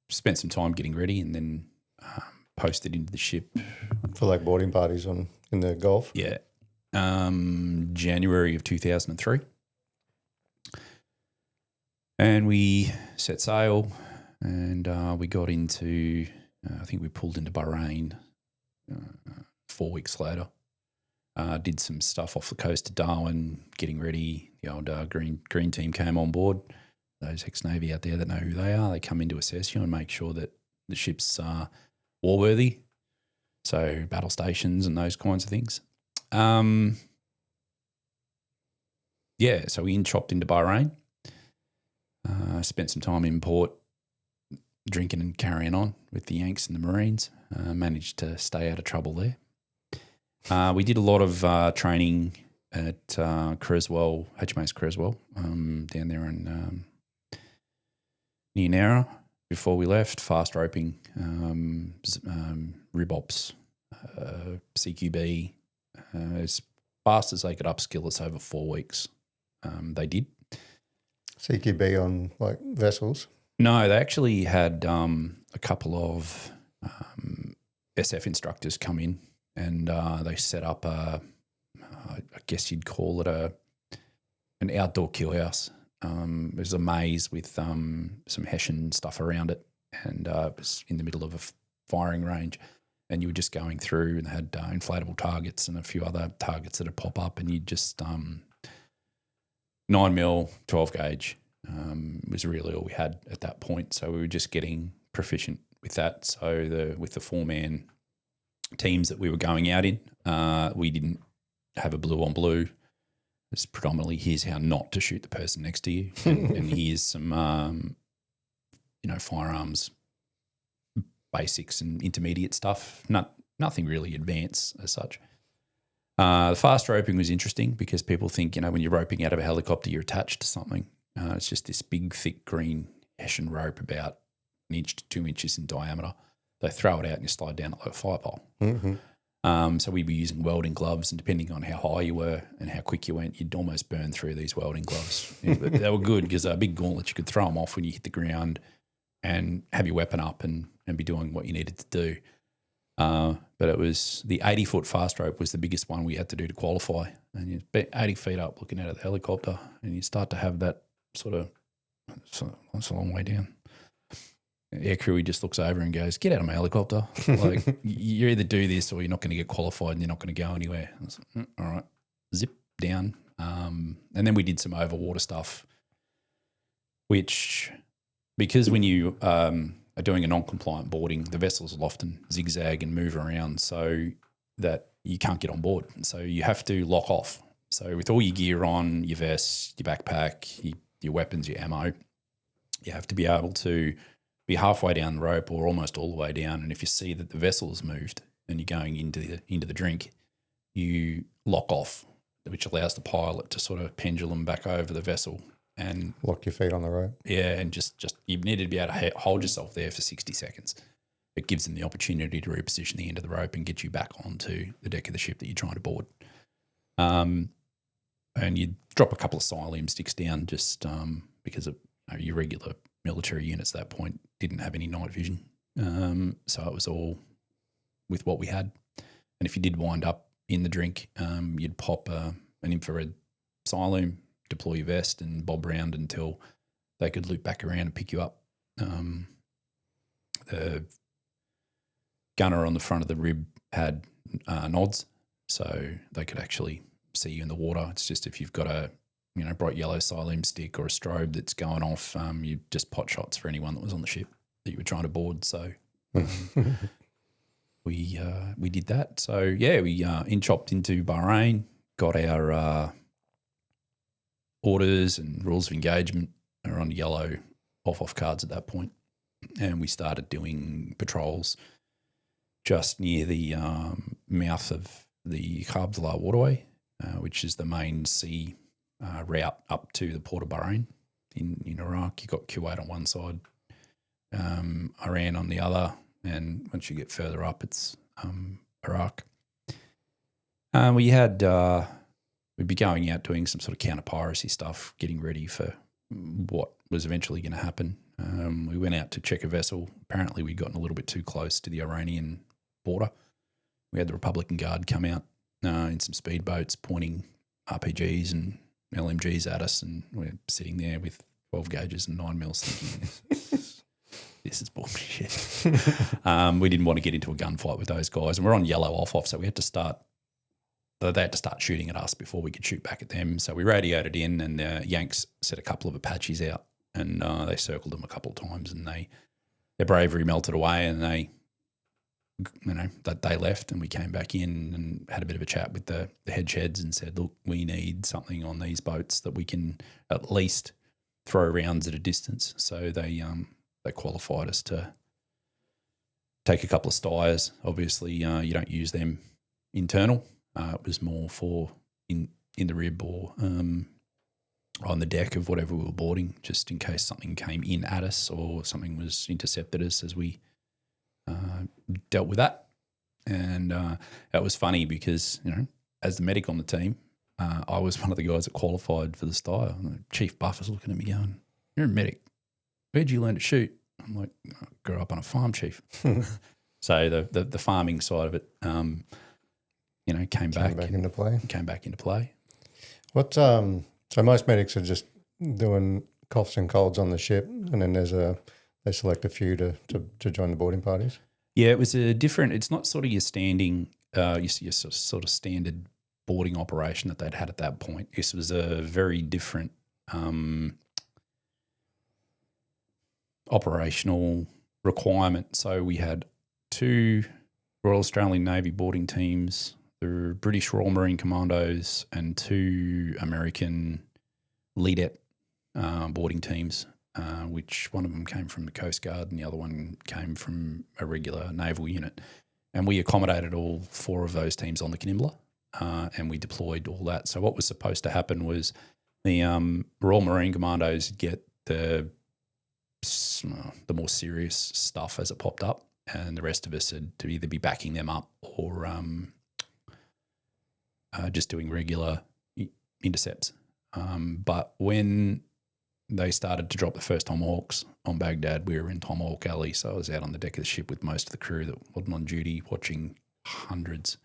spent some time getting ready and then posted into the ship. For like boarding parties in the Gulf? Yeah. January of 2003. And we set sail and we got into, I think we pulled into Bahrain 4 weeks later. Did some stuff off the coast of Darwin, getting ready. The old green team came on board. Those ex-Navy out there that know who they are, they come in to assess you and make sure that the ship's war-worthy, so battle stations and those kinds of things. So we chopped into Bahrain. Spent some time in port drinking and carrying on with the Yanks and the Marines. Managed to stay out of trouble there. We did a lot of training at Creswell, HMAS Creswell, down there in near Nara before we left. Fast roping, rib ops, CQB, as fast as they could upskill us over 4 weeks. They did. CQB on like vessels? No, they actually had a couple of SF instructors come in and they set up I guess you'd call it an outdoor kill house. It was a maze with some Hessian stuff around it and it was in the middle of a firing range. and you were just going through and had inflatable targets and a few other targets that would pop up, and you just 9mm, 12 gauge was really all we had at that point. So we were just getting proficient with that. So with the 4-man teams that we were going out in, we didn't have a blue on blue. It's predominantly here's how not to shoot the person next to you, and here's some firearms basics and intermediate stuff. Nothing really advanced as such. The fast roping was interesting because people think, when you're roping out of a helicopter, you're attached to something. It's just this big, thick green Hessian rope about 1 inch to 2 inches in diameter. They throw it out and you slide down it like a fire pole. Mm-hmm. So we'd be using welding gloves, and depending on how high you were and how quick you went, you'd almost burn through these welding gloves. But they were good because they're big gauntlets. You could throw them off when you hit the ground and have your weapon up and be doing what you needed to do. But it was the 80-foot fast rope was the biggest one we had to do to qualify. And you're 80 feet up looking out of the helicopter, and you start to have that sort of, that's a long way down. Air crew, he just looks over and goes, "Get out of my helicopter." Like, you either do this or you're not going to get qualified and you're not going to go anywhere. I was like, all right, zip down. And then we did some overwater stuff, which, because when you are doing a non-compliant boarding, the vessels will often zigzag and move around so that you can't get on board. So you have to lock off. So with all your gear on, your vest, your backpack, your weapons, your ammo, you have to be able to be halfway down the rope or almost all the way down. And if you see that the vessel's moved and you're going into the drink, you lock off, which allows the pilot to sort of pendulum back over the vessel and lock your feet on the rope. Yeah, and just you need to be able to hold yourself there for 60 seconds. It gives them the opportunity to reposition the end of the rope and get you back onto the deck of the ship that you're trying to board. And you drop a couple of Sileum sticks down just because of your regular military units at that point didn't have any night vision. So it was all with what we had. And if you did wind up in the drink, you'd pop an infrared Sileum, deploy your vest and bob around until they could loop back around and pick you up. The gunner on the front of the rib had nods, so they could actually see you in the water. It's just if you've got a bright yellow Sileum stick or a strobe that's going off, you just pot shots for anyone that was on the ship that you were trying to board. So we did that. So yeah, we chopped into Bahrain, got our orders and rules of engagement are on yellow off cards at that point, and we started doing patrols just near the mouth of the Khabzala waterway, which is the main sea route up to the port of Bahrain in Iraq. You've got Kuwait on one side, Iran on the other, and once you get further up, it's Iraq. We'd be going out doing some sort of counter-piracy stuff, getting ready for what was eventually going to happen. We went out to check a vessel. Apparently we'd gotten a little bit too close to the Iranian border. We had the Republican Guard come out in some speedboats pointing RPGs and LMGs at us, and we're sitting there with 12 gauges and 9mm thinking, this is bullshit. We didn't want to get into a gunfight with those guys, and we're on yellow off, so we had to start. They had to start shooting at us before we could shoot back at them. So we radioed it in, and the Yanks set a couple of Apaches out, and they circled them a couple of times, and their bravery melted away, and they left, and we came back in and had a bit of a chat with the head sheds and said, look, we need something on these boats that we can at least throw rounds at a distance. So they qualified us to take a couple of styres. Obviously, you don't use them internal. It was more for in the rib or on the deck of whatever we were boarding, just in case something came in at us or something was intercepted us as we dealt with that. And that was funny because, as the medic on the team, I was one of the guys that qualified for the style. And the chief buffer's looking at me going, "You're a medic. Where'd you learn to shoot?" I'm like, "I grew up on a farm, chief." So the farming side of it, came back into play. What? So most medics are just doing coughs and colds on the ship, and then they select a few to join the boarding parties. Yeah, it was a different. It's not sort of your standing, your sort of standard boarding operation that they'd had at that point. This was a very different operational requirement. So we had 2 Royal Australian Navy boarding teams, the British Royal Marine Commandos, and 2 American leadette boarding teams, which one of them came from the Coast Guard and the other one came from a regular naval unit. And we accommodated all 4 of those teams on the Canimbla, and we deployed all that. So what was supposed to happen was the Royal Marine Commandos get the more serious stuff as it popped up, and the rest of us had to either be backing them up or just doing regular intercepts. But when they started to drop the first Tomahawks on Baghdad, we were in Tomahawk Alley, so I was out on the deck of the ship with most of the crew that wasn't on duty, watching hundreds of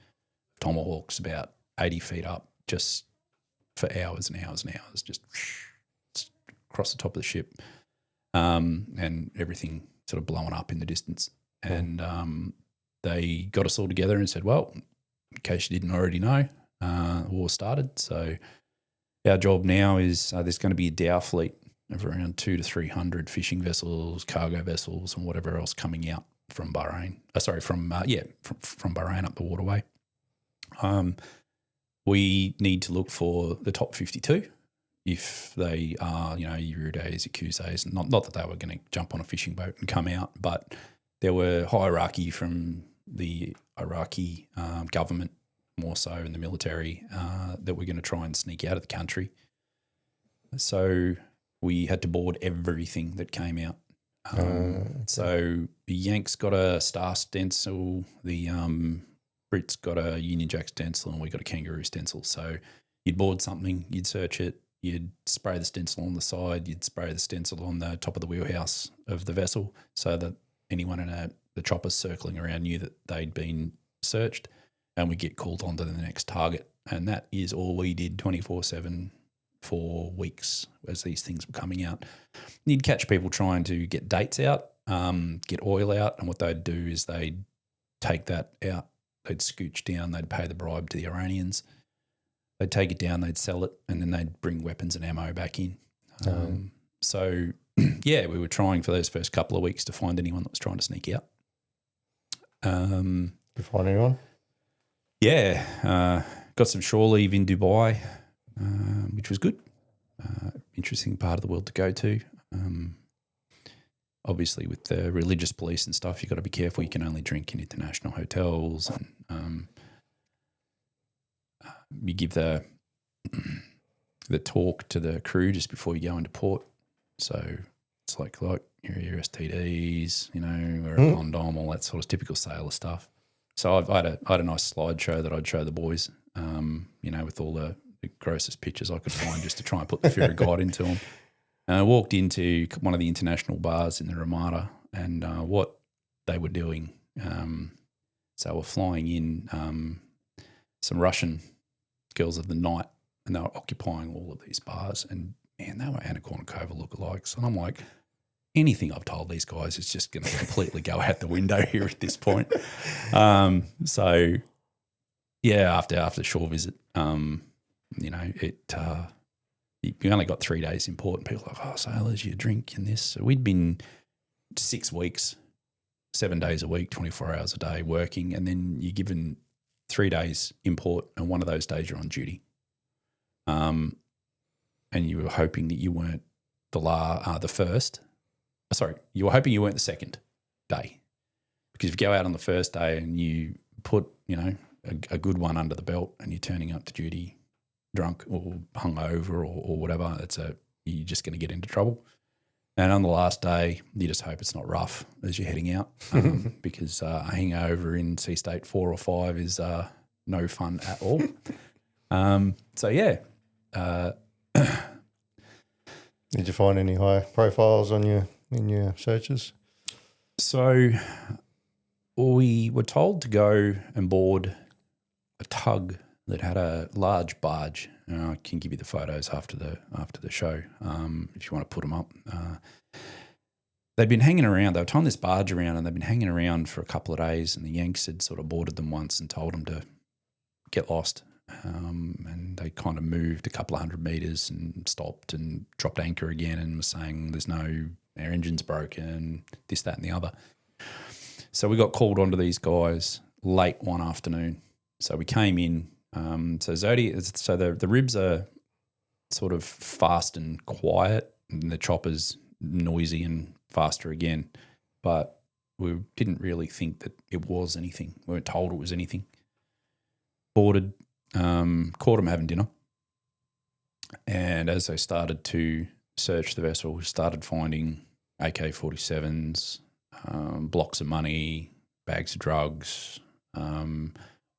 Tomahawks about 80 feet up, just for hours and hours and hours, just across the top of the ship, and everything sort of blowing up in the distance. And they got us all together and said, well, in case you didn't already know, the war started. So our job now is there's going to be a dow fleet of around 200 to 300 fishing vessels, cargo vessels, and whatever else coming out from Bahrain. From Bahrain up the waterway. We need to look for the top 52 if they are, Uridays, Accusés. Not that they were going to jump on a fishing boat and come out, but there were hierarchy from the Iraqi government, more so in the military, that were going to try and sneak out of the country. So we had to board everything that came out. So the Yanks got a star stencil, the Brits got a Union Jack stencil, and we got a kangaroo stencil. So you'd board something, you'd search it, you'd spray the stencil on the side, you'd spray the stencil on the top of the wheelhouse of the vessel so that anyone in the choppers circling around knew that they'd been searched, and we get called on to the next target. And that is all we did 24/7 for weeks as these things were coming out. You'd catch people trying to get dates out, get oil out, and what they'd do is they'd take that out, they'd scooch down, they'd pay the bribe to the Iranians, they'd take it down, they'd sell it, and then they'd bring weapons and ammo back in. So, yeah, we were trying for those first couple of weeks to find anyone that was trying to sneak out. Did you find anyone? Yeah, got some shore leave in Dubai, which was good. Interesting part of the world to go to. Obviously, with the religious police and stuff, you've got to be careful. You can only drink in international hotels, and you give the talk to the crew just before you go into port. So it's like here are your STDs, wear a condom, all that sort of typical sailor stuff. So I had a nice slideshow that I'd show the boys, with all the grossest pictures I could find just to try and put the fear of God into them. And I walked into one of the international bars in the Ramada, and what they were doing, so we're flying in some Russian girls of the night, and they were occupying all of these bars, and man, they were Anna Kournikova lookalikes. And I'm like, anything I've told these guys is just going to completely go out the window here at this point. So yeah, after shore visit, we only got 3 days in port, and people were like, oh, sailors, you drink and this. So we'd been 6 weeks, 7 days a week, 24 hours a day working, and then you're given 3 days in port, and one of those days you're on duty. And you were hoping that you weren't the first. Sorry, you were hoping you weren't the second day, because if you go out on the first day and you put, a good one under the belt, and you're turning up to duty drunk or hungover or whatever, you're just going to get into trouble. And on the last day, you just hope it's not rough as you're heading out, because a hangover in Sea State 4 or 5 is no fun at all. So yeah. Did you find any high profiles in your searches? So we were told to go and board a tug that had a large barge. I can give you the photos after the show if you want to put them up. they'd been hanging around. They were towing this barge around, and they'd been hanging around for a couple of days, and the Yanks had sort of boarded them once and told them to get lost. And they kind of moved a couple of 100 metres and stopped and dropped anchor again and was saying our engine's broken, this, that and the other. So we got called onto these guys late one afternoon. So we came in. So the ribs are sort of fast and quiet, and the chopper's noisy and faster again. But we didn't really think that it was anything. We weren't told it was anything. Boarded, caught them having dinner. And as they started to search the vessel, we started finding AK-47s, blocks of money, bags of drugs,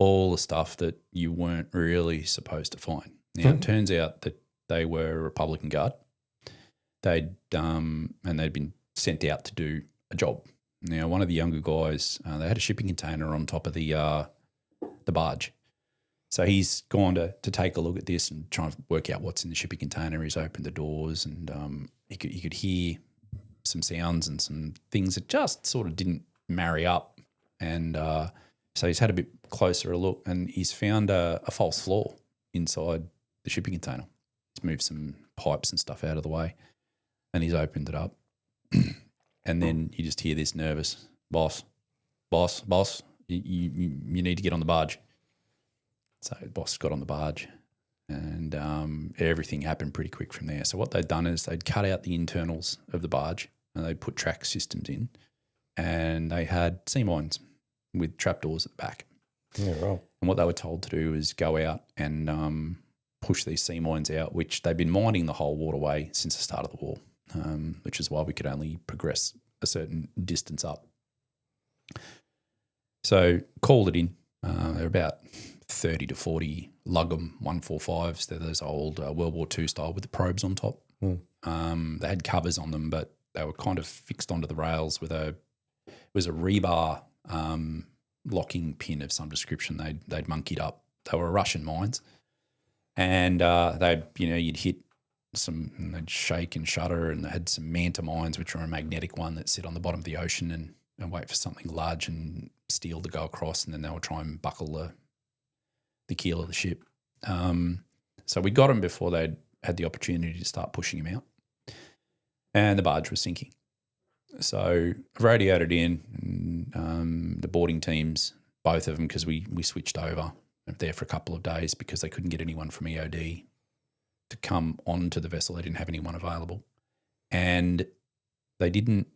all the stuff that you weren't really supposed to find. Now, it turns out that they were a Republican Guard. They'd been sent out to do a job. Now, one of the younger guys, they had a shipping container on top of the barge. So he's gone to take a look at this and try and work out what's in the shipping container. He's opened the doors, and he could hear some sounds and some things that just sort of didn't marry up. And so he's had a bit closer a look, and he's found a false floor inside the shipping container. He's moved some pipes and stuff out of the way, and he's opened it up. And then you just hear this nervous, boss, you need to get on the barge. So the boss got on the barge, and everything happened pretty quick from there. So what they'd done is they'd cut out the internals of the barge, and they'd put track systems in, and they had sea mines with trapdoors at the back. Yeah, right. And what they were told to do is go out and push these sea mines out, which they'd been mining the whole waterway since the start of the war, which is why we could only progress a certain distance up. So called it in. They're about 30 to 40 Lugum 145s. They're those old World War II style with the probes on top. They had covers on them, but they were kind of fixed onto the rails with it was a rebar locking pin of some description they'd monkeyed up. They were Russian mines, and you'd hit some, and they'd shake and shudder, and they had some manta mines, which are a magnetic one that sit on the bottom of the ocean and wait for something large and steel to go across, and then they would try and buckle the keel of the ship. So we got them before they'd had the opportunity to start pushing them out, and the barge was sinking. So I radioed it in, and the boarding teams, both of them, because we switched over there for a couple of days because they couldn't get anyone from EOD to come onto the vessel. They didn't have anyone available, and they didn't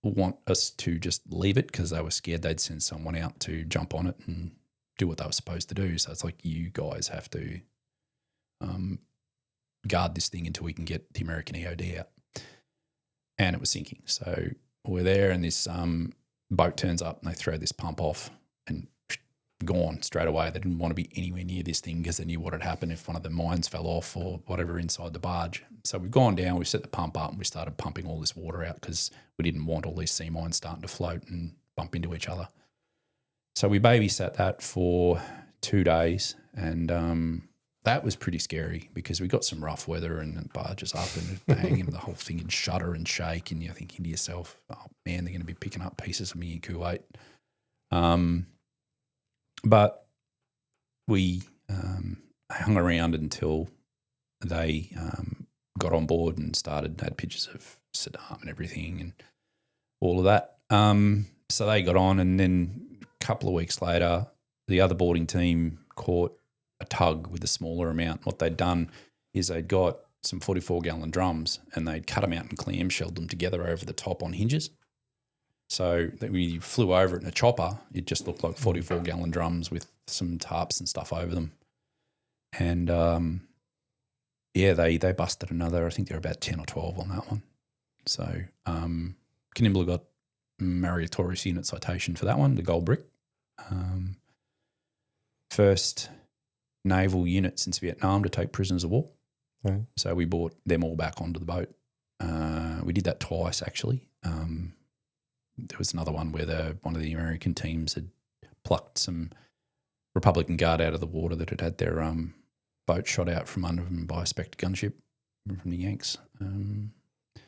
want us to just leave it because they were scared they'd send someone out to jump on it and do what they were supposed to do. So it's like, you guys have to guard this thing until we can get the American EOD out. And it was sinking. So we're there, and this boat turns up, and they throw this pump off, and gone straight away. They didn't want to be anywhere near this thing because they knew what had happened if one of the mines fell off or whatever inside the barge. So we've gone down, we set the pump up, and we started pumping all this water out because we didn't want all these sea mines starting to float and bump into each other. So we babysat that for 2 days, and that was pretty scary because we got some rough weather, and the barge is up and bang, and the whole thing would shudder and shake, and you're thinking to yourself, oh man, they're going to be picking up pieces of me in Kuwait. But we hung around until they got on board and had pictures of Saddam and everything and all of that. So they got on, and then a couple of weeks later, the other boarding team caught a tug with a smaller amount. What they'd done is they'd got some 44-gallon drums, and they'd cut them out and clamshelled them together over the top on hinges. So that when you flew over it in a chopper, it just looked like 44-gallon drums with some tarps and stuff over them. And, they busted another, I think there were about 10 or 12 on that one. So Kanimbla got meritorious unit citation for that one, the gold brick. First naval unit since Vietnam to take prisoners of war. Right. So we brought them all back onto the boat. We did that twice, actually. There was another one where one of the American teams had plucked some Republican Guard out of the water that had their boat shot out from under them by a Spectre gunship from the Yanks.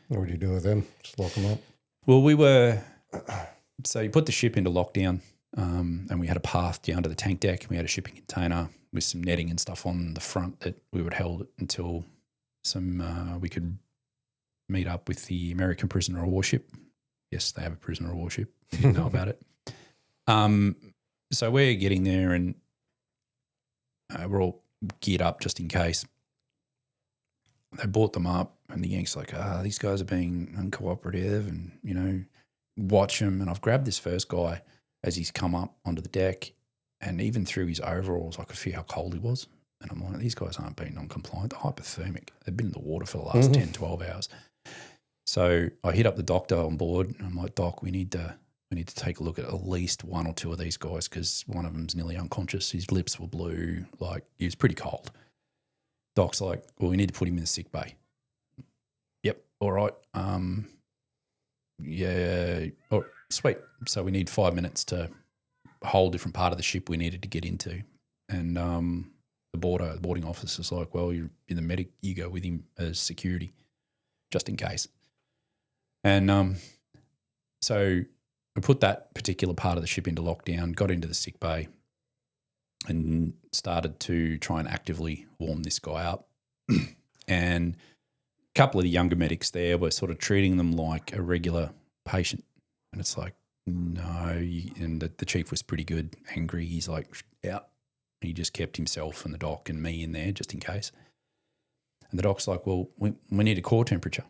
What do you do with them? Just lock them up? Well, so you put the ship into lockdown, and we had a path down to the tank deck. We had a shipping container with some netting and stuff on the front that we would hold until we could meet up with the American prisoner of war ship. Yes, they have a prisoner of war ship. You didn't know about it. So we're getting there, and we're all geared up just in case. They brought them up, and the Yanks like, these guys are being uncooperative, and, watch them. And I've grabbed this first guy as he's come up onto the deck, and even through his overalls, I could feel how cold he was. And I'm like, these guys aren't being non-compliant. They're hypothermic. They've been in the water for the last 10, 12 hours. So I hit up the doctor on board, and I'm like, Doc, we need to take a look at least one or two of these guys because one of them's nearly unconscious. His lips were blue. Like, he was pretty cold. Doc's like, well, we need to put him in the sick bay. Yep, all right. Yeah, oh, sweet. So we need 5 minutes to a whole different part of the ship we needed to get into. And the boarding officer's like, well, you're in the medic, you go with him as security, just in case. And so we put that particular part of the ship into lockdown, got into the sick bay, and started to try and actively warm this guy up. And a couple of the younger medics there were sort of treating them like a regular patient. And it's like, no. And the chief was pretty good, angry. He's like, out. He just kept himself and the doc and me in there just in case. And the doc's like, well, we need a core temperature.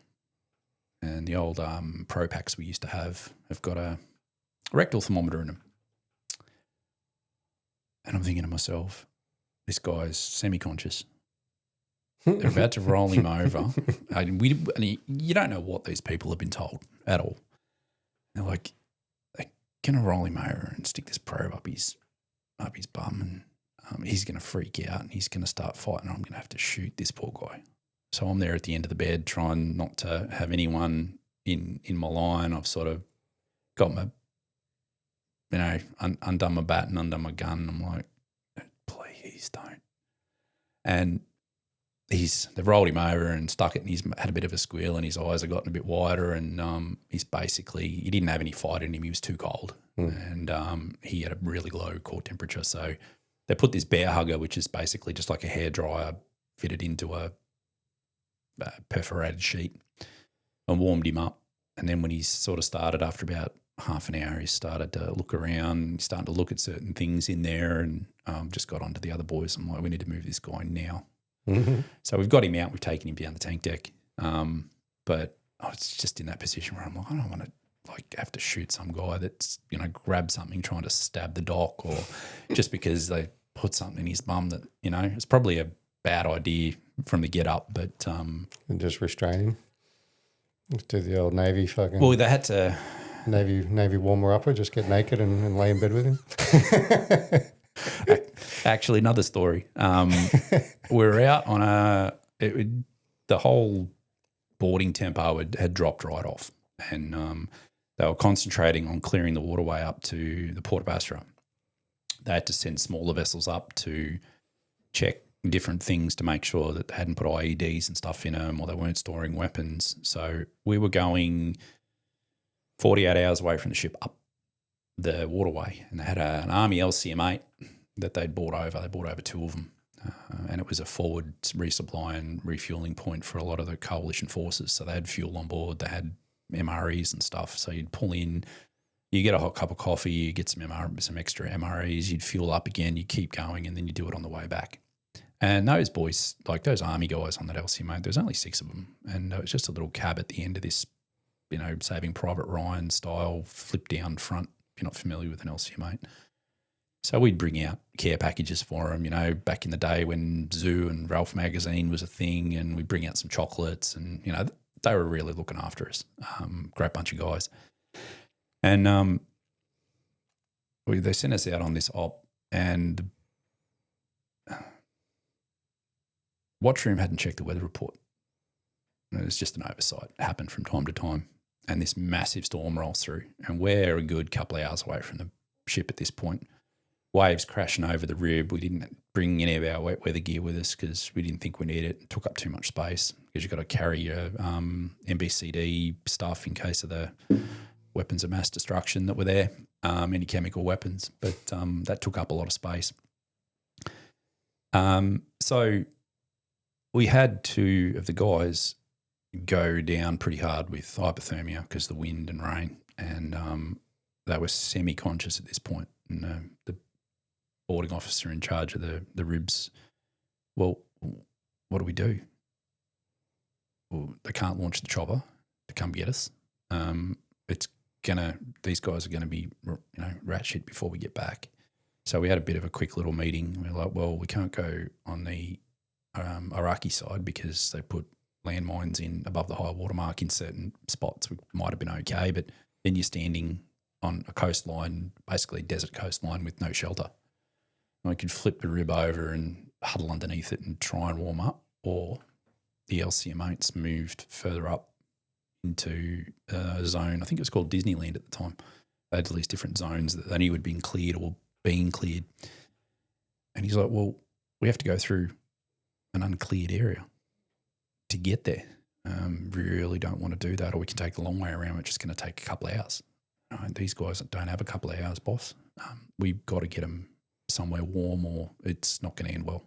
And the old Pro Packs we used to have got a rectal thermometer in them. And I'm thinking to myself, this guy's semi-conscious. They're about to roll him over. You don't know what these people have been told at all. They're like, they're going to roll him over and stick this probe up his bum, and he's going to freak out and he's going to start fighting. I'm going to have to shoot this poor guy. So I'm there at the end of the bed trying not to have anyone in my line. I've sort of got my, undone my bat and undone my gun. I'm like, please don't. And they've rolled him over and stuck it, and he's had a bit of a squeal, and his eyes have gotten a bit wider, and he didn't have any fight in him. He was too cold, and he had a really low core temperature. So they put this bear hugger, which is basically just like a hairdryer fitted into a perforated sheet, and warmed him up. And then when he sort of started, after about half an hour, he started to look around, he started to look at certain things in there, and just got onto the other boys. I'm like, we need to move this guy now. Mm-hmm. So we've got him out. We've taken him down the tank deck. But I was just in that position where I'm like, I don't want to have to shoot some guy that's, grab something trying to stab the doc, or just because they put something in his bum that, it's probably a bad idea from the get up, but. And just restrain him. Do the old Navy fucking. Well, they had to. Navy warmer upper, just get naked and lay in bed with him. Actually, another story. We're out on the whole boarding tempo had dropped right off, and they were concentrating on clearing the waterway up to the Port of Astra. They had to send smaller vessels up to check different things to make sure that they hadn't put IEDs and stuff in them, or they weren't storing weapons. So we were going 48 hours away from the ship up the waterway, and they had an Army LCM-8 that they'd brought over. They brought over two of them, and it was a forward resupply and refueling point for a lot of the coalition forces. So they had fuel on board. They had MREs and stuff. So you'd pull in, you get a hot cup of coffee, you get some extra MREs, you'd fuel up again, you keep going, and then you do it on the way back. And those boys, like those Army guys on that LCM-8, there's only 6 of them, and it was just a little cab at the end of this, Saving Private Ryan style flip down front, if you're not familiar with an LCM-8. So we'd bring out care packages for them, back in the day when Zoo and Ralph magazine was a thing, and we'd bring out some chocolates, and, they were really looking after us. Great bunch of guys. And they sent us out on this op, and watchroom hadn't checked the weather report. It was just an oversight. It happened from time to time. And this massive storm rolls through, and we're a good couple of hours away from the ship at this point. waves crashing over the rib. We didn't bring any of our wet weather gear with us because we didn't think we needed it. It took up too much space because you've got to carry your MBCD stuff in case of the weapons of mass destruction that were there, any chemical weapons. But that took up a lot of space. So we had two of the guys go down pretty hard with hypothermia because of the wind and rain, and they were semi-conscious at this point. And the boarding officer in charge of the ribs, well, what do we do? Well, they can't launch the chopper to come get us. These guys are gonna be, rat shit before we get back. So we had a bit of a quick little meeting. We're like, well, we can't go on the Iraqi side because they put landmines in above the high water mark in certain spots. We might have been okay, but then you're standing on a coastline, basically a desert coastline with no shelter. And we could flip the rib over and huddle underneath it and try and warm up, or the LCM8s moved further up into a zone. I think it was called Disneyland at the time. They had all these different zones that they knew had been cleared or being cleared. And he's like, well, we have to go through an uncleared area to get there. We really don't want to do that, or we can take the long way around. It's just going to take a couple of hours. These guys don't have a couple of hours, boss. We've got to get them somewhere warm or it's not going to end well.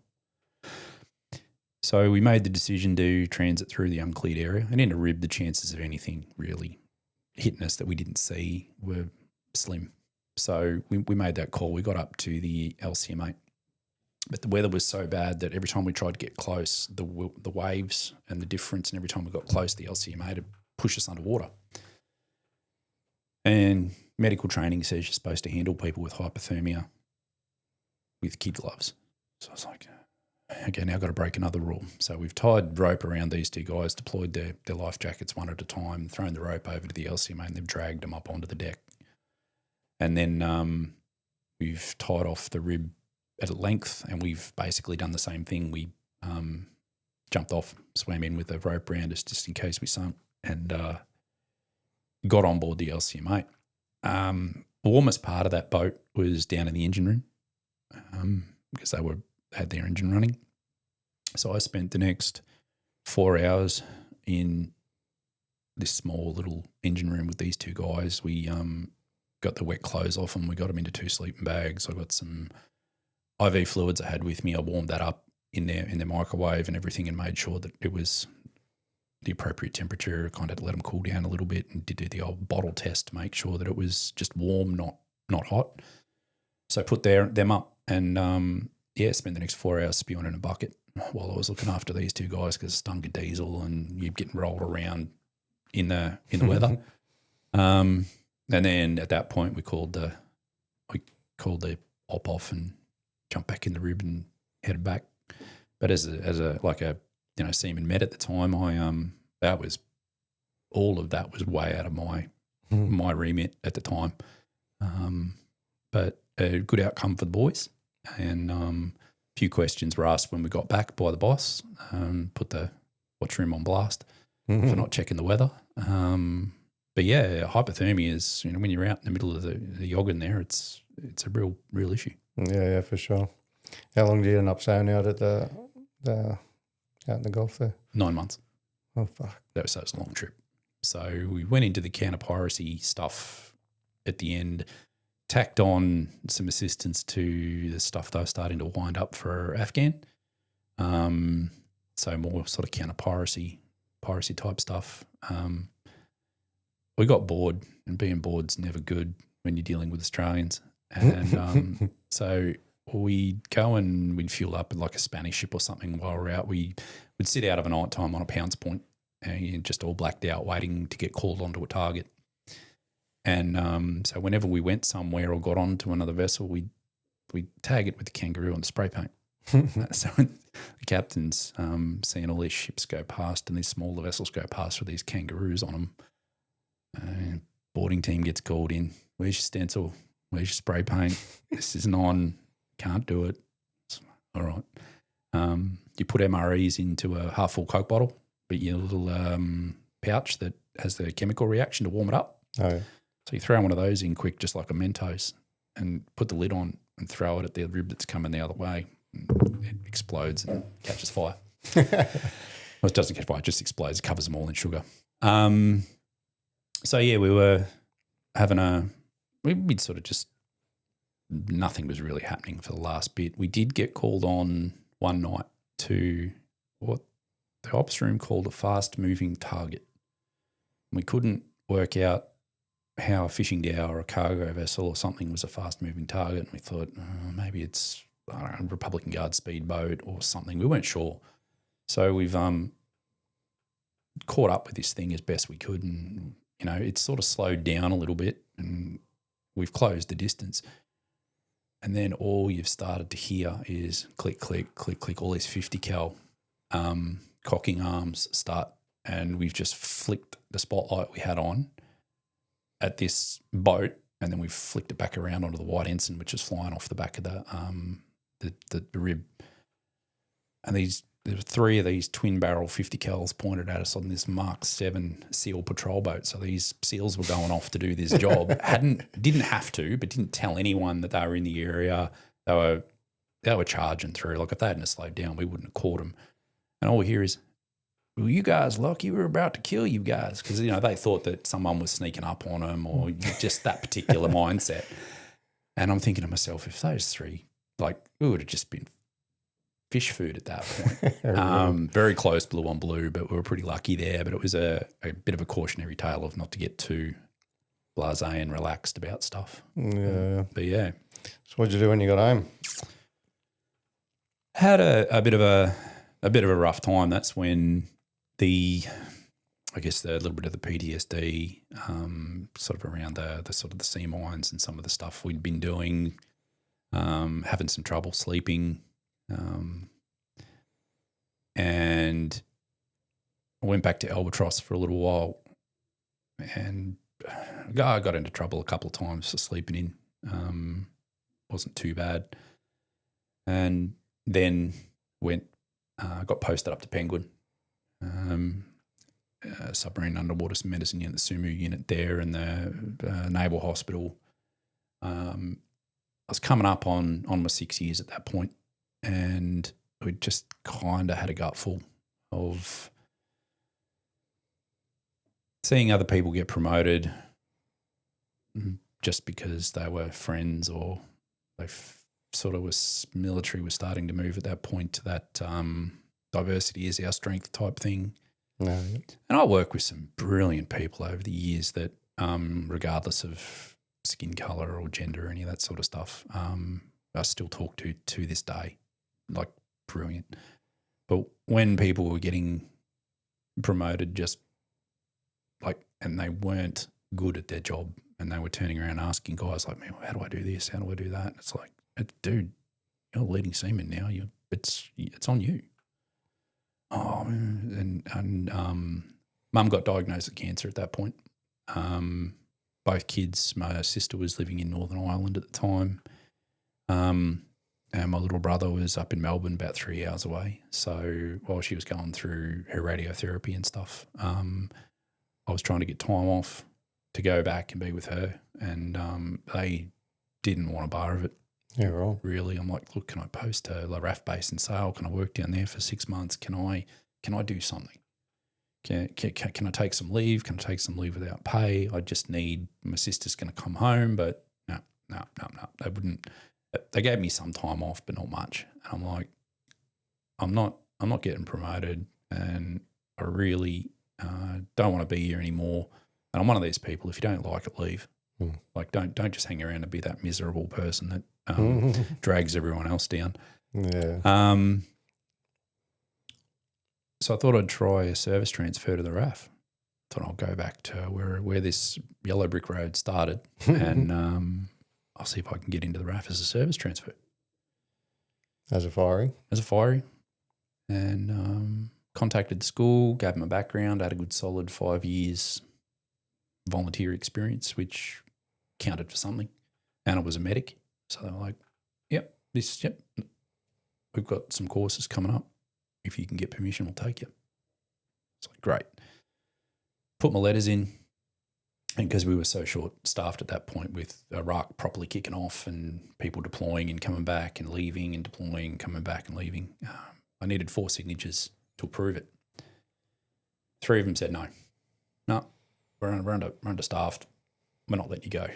So we made the decision to transit through the uncleared area, and in a rib, the chances of anything really hitting us that we didn't see were slim. So we made that call. We got up to the LCM8, but the weather was so bad that every time we tried to get close, the waves and the difference, and every time we got close, the LCM8 would push us underwater. And medical training says you're supposed to handle people with hypothermia with kid gloves. So I was like, okay, now I've got to break another rule. So we've tied rope around these two guys, deployed their life jackets one at a time, thrown the rope over to the LCMA, and they've dragged them up onto the deck. And then we've tied off the rib at a length, and we've basically done the same thing. We jumped off, swam in with a rope around us just in case we sunk, and got on board the LCM8. The warmest part of that boat was down in the engine room because they had their engine running. So I spent the next 4 hours in this small little engine room with these two guys. We got the wet clothes off them. We got them into 2 sleeping bags. I got some IV fluids I had with me. I warmed that up in their microwave and everything, and made sure that it was the appropriate temperature. Kind of let them cool down a little bit, and did the old bottle test to make sure that it was just warm, not hot. So I put them up and spent the next 4 hours spewing in a bucket while I was looking after these two guys because it stunk of diesel and you're getting rolled around in the weather. And then at that point we called the op off and jumped back in the rib and headed back. But as a seaman med at the time, all of that was way out of my remit at the time. But a good outcome for the boys, and a few questions were asked when we got back by the boss. Put the watchroom on blast for not checking the weather. But yeah, hypothermia is, when you're out in the middle of the Yoggan there, it's a real issue. Yeah, for sure. How long did you end up sailing out at out in the Gulf there? 9 months. Oh fuck, that was a long trip. So we went into the counter-piracy stuff at the end, tacked on some assistance to the stuff they were starting to wind up for Afghan. So more sort of counter-piracy type stuff. We got bored, and being bored's never good when you're dealing with Australians. And so we'd go and we'd fuel up at like a Spanish ship or something while we're out. We'd sit out of a night time on a Pounds Point and just all blacked out waiting to get called onto a target. And so whenever we went somewhere or got onto another vessel, we'd tag it with the kangaroo on the spray paint. So the captain's seeing all these ships go past and these smaller vessels go past with these kangaroos on them. And boarding team gets called in. Where's your stencil? Where's your spray paint? This isn't on. Can't do it. All right. You put MREs into a half full Coke bottle, but your little pouch that has the chemical reaction to warm it up. Oh, yeah. So you throw one of those in quick, just like a Mentos, and put the lid on and throw it at the rib that's coming the other way. And it explodes and catches fire. Well, it doesn't catch fire, it just explodes, covers them all in sugar. So, yeah, we were having we'd sort of just, nothing was really happening for the last bit. We did get called on one night to what the ops room called a fast-moving target. We couldn't work out how a fishing dhow or a cargo vessel or something was a fast-moving target, and we thought maybe it's, I don't know, a Republican Guard speedboat or something. We weren't sure. So we've caught up with this thing as best we could, and, you know, it's sort of slowed down a little bit and we've closed the distance. And then all you've started to hear is click, click, click, click, all these 50 cal cocking arms start, and we've just flicked the spotlight we had on at this boat, and then we've flicked it back around onto the white ensign, which is flying off the back of the rib. And there were 3 of these twin barrel 50 cals pointed at us on this Mark 7 SEAL patrol boat. So these SEALs were going off to do this job. Didn't have to, but didn't tell anyone that they were in the area. They were charging through. Like, if they hadn't slowed down, we wouldn't have caught them. And all we hear is, "Well, you guys lucky, we're about to kill you guys," because, you know, they thought that someone was sneaking up on them, or just that particular mindset. And I'm thinking to myself, if those 3, like, we would have just been fish food at that point. Very close blue on blue, but we were pretty lucky there. But it was a bit of a cautionary tale of not to get too blasé and relaxed about stuff. Yeah. But yeah. So what did you do when you got home? Had a bit of a rough time. That's when the little bit of the PTSD, sort of around the sort of the sea mines and some of the stuff we'd been doing, having some trouble sleeping. And I went back to Albatross for a little while, and I got into trouble a couple of times for sleeping in. Wasn't too bad. And then got posted up to Penguin, submarine underwater medicine unit, the SUMU unit there, and the Naval Hospital. I was coming up on my 6 years at that point. And we just kind of had a gutful of seeing other people get promoted just because they were friends, or they sort of military was starting to move at that point to that diversity is our strength type thing. No. And I work with some brilliant people over the years that, regardless of skin colour or gender or any of that sort of stuff, I still talk to this day. Like, brilliant. But when people were getting promoted, just like, and they weren't good at their job, and they were turning around asking guys like me, "How do I do this? How do I do that?" It's like, dude, you're a leading seaman now. It's on you. Oh, and Mum got diagnosed with cancer at that point. Both kids. My sister was living in Northern Ireland at the time. And my little brother was up in Melbourne, about 3 hours away. So while she was going through her radiotherapy and stuff, I was trying to get time off to go back and be with her. And they didn't want a bar of it. Yeah, right. Really. I'm like, look, can I post to La RAF base in Sale? Can I work down there for 6 months? Can I do something? Can I take some leave? Can I take some leave without pay? I just need, my sister's going to come home, but no. They wouldn't. They gave me some time off, but not much. And I'm like, I'm not getting promoted, and I really don't want to be here anymore. And I'm one of these people, if you don't like it, leave. Like, don't just hang around and be that miserable person that drags everyone else down. Yeah. So I thought I'd try a service transfer to the RAF. Thought I'll go back to where this yellow brick road started, and I'll see if I can get into the RAF as a service transfer. As a firing? And contacted the school, gave them a background, had a good solid 5 years volunteer experience, which counted for something. And I was a medic. So they were like, yep, we've got some courses coming up. If you can get permission, we'll take you. It's like, great. Put my letters in. And because we were so short-staffed at that point with Iraq properly kicking off and people deploying and coming back and leaving and deploying, coming back and leaving, I needed 4 signatures to approve it. 3 of them said no. No, we're understaffed. We're not letting you go.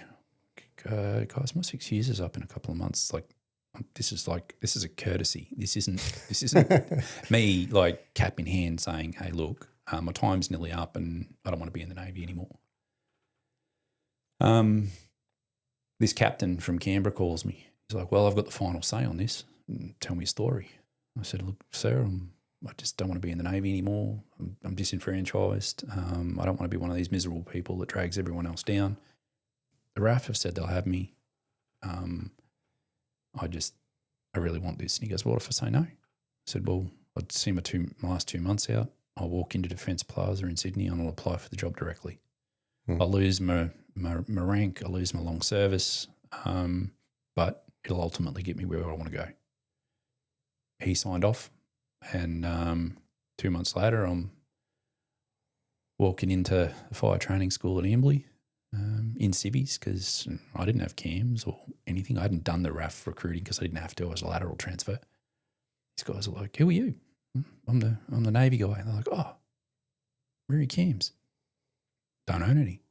Guys, my 6 years is up in a couple of months. This is a courtesy. This isn't me like cap in hand saying, hey, look, my time's nearly up and I don't want to be in the Navy anymore. This captain from Canberra calls me. He's like, well, I've got the final say on this. Tell me a story. I said, look, sir, I just don't want to be in the Navy anymore. I'm disenfranchised. I don't want to be one of these miserable people that drags everyone else down. The RAF have said they'll have me. I really want this. And he goes, what if I say no? I said, well, I'd see my last 2 months out. I'll walk into Defence Plaza in Sydney and I'll apply for the job directly. I'll lose my rank, I'll lose my long service, but it'll ultimately get me where I want to go. He signed off, and 2 months later, I'm walking into the fire training school at Ambley in civvies because I didn't have cams or anything. I hadn't done the RAF recruiting because I didn't have to. I was a lateral transfer. These guys are like, who are you? I'm the Navy guy. And they're like, oh, where are your cams? Don't own any.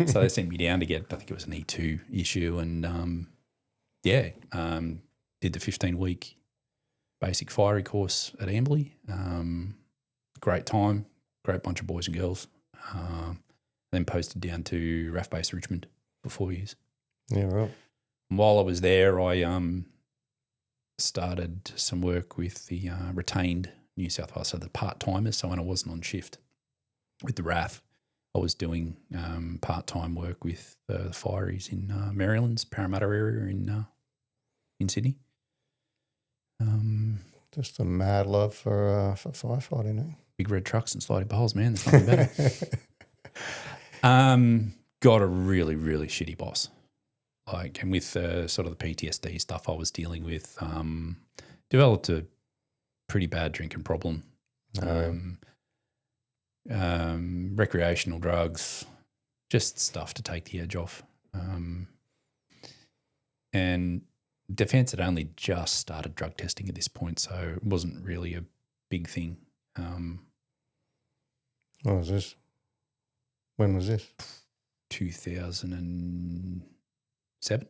So they sent me down to get, I think it was an E2 issue, and did the 15-week basic fiery course at Ambley. Great time, great bunch of boys and girls. Then posted down to RAF Base Richmond for 4 years. Yeah, right. And while I was there, I started some work with the retained New South Wales, so the part-timers. So when I wasn't on shift with the RAF, I was doing part-time work with the fireys in Maryland's Parramatta area in Sydney. Just a mad love for firefighting, eh? Big red trucks and sliding poles, man. There's nothing better. Got a really, really shitty boss. And with sort of the PTSD stuff I was dealing with, developed a pretty bad drinking problem. Recreational drugs, just stuff to take the edge off. And Defence had only just started drug testing at this point, so it wasn't really a big thing. What was this? When was this? 2007.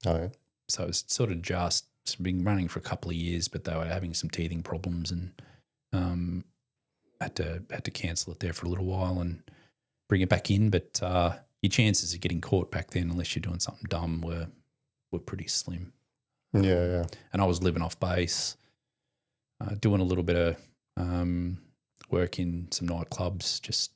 Oh, yeah. So it's sort of just been running for a couple of years, but they were having some teething problems and had to cancel it there for a little while and bring it back in. But your chances of getting caught back then, unless you're doing something dumb, were pretty slim. Yeah. And I was living off base, doing a little bit of work in some nightclubs. Just,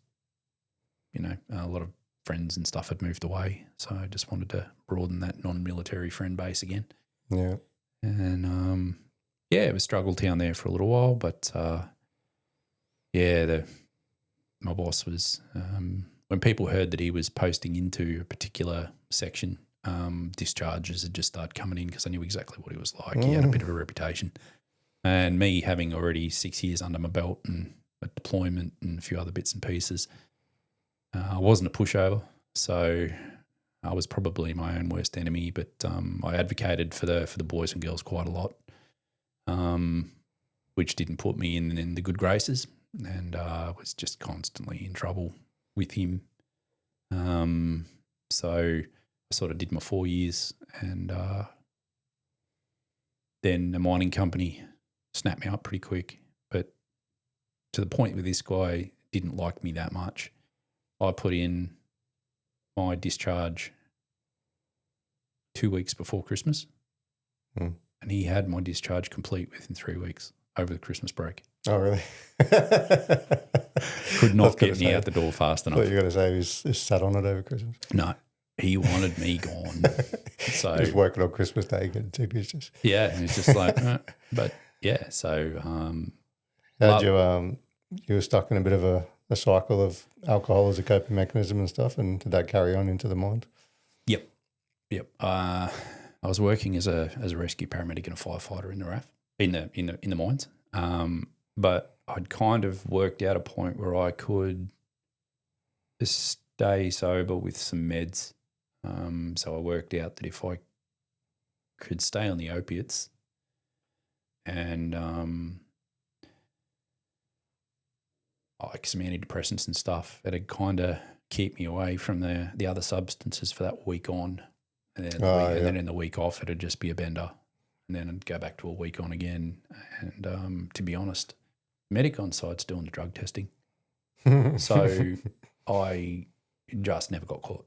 a lot of friends and stuff had moved away, so I just wanted to broaden that non-military friend base again. Yeah. And it was struggle town there for a little while, but my boss was when people heard that he was posting into a particular section, discharges had just started coming in because I knew exactly what he was like. He had a bit of a reputation, and me having already 6 years under my belt and a deployment and a few other bits and pieces, I wasn't a pushover, so I was probably my own worst enemy. But I advocated for the boys and girls quite a lot, which didn't put me in the good graces, and I was just constantly in trouble with him. So I sort of did my 4 years, and then a mining company snapped me up pretty quick. But to the point where this guy didn't like me that much, I put in my discharge 2 weeks before Christmas, and he had my discharge complete within 3 weeks over the Christmas break. Oh, really? Could not get me out the door fast enough. What you got to say is sat on it over Christmas. No, he wanted me gone. So just working on Christmas Day, getting signatures. Yeah, and it's just like, but yeah. So how'd you were stuck in a bit of a cycle of alcohol as a coping mechanism and stuff, and did that carry on into the mines? Yep. I was working as a rescue paramedic and a firefighter in the RAF in the mines, but I'd kind of worked out a point where I could stay sober with some meds. So I worked out that if I could stay on the opiates and like some antidepressants and stuff, it'd kind of keep me away from the other substances for that week on. And then in the week off, it'd just be a bender. And then I'd go back to a week on again. And to be honest, medic on site's doing the drug testing. So I just never got caught.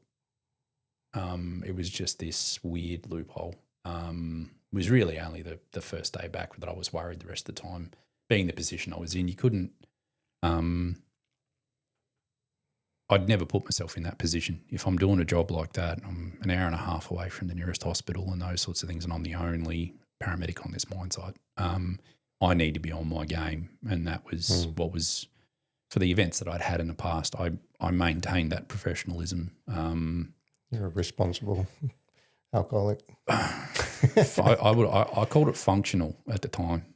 It was just this weird loophole. It was really only the first day back that I was worried. The rest of the time, being the position I was in, you couldn't I'd never put myself in that position. If I'm doing a job like that, I'm an hour and a half away from the nearest hospital and those sorts of things, and I'm the only paramedic on this mine site. I need to be on my game, and that was what was for the events that I'd had in the past. I maintained that professionalism. You're a responsible alcoholic. I called it functional at the time,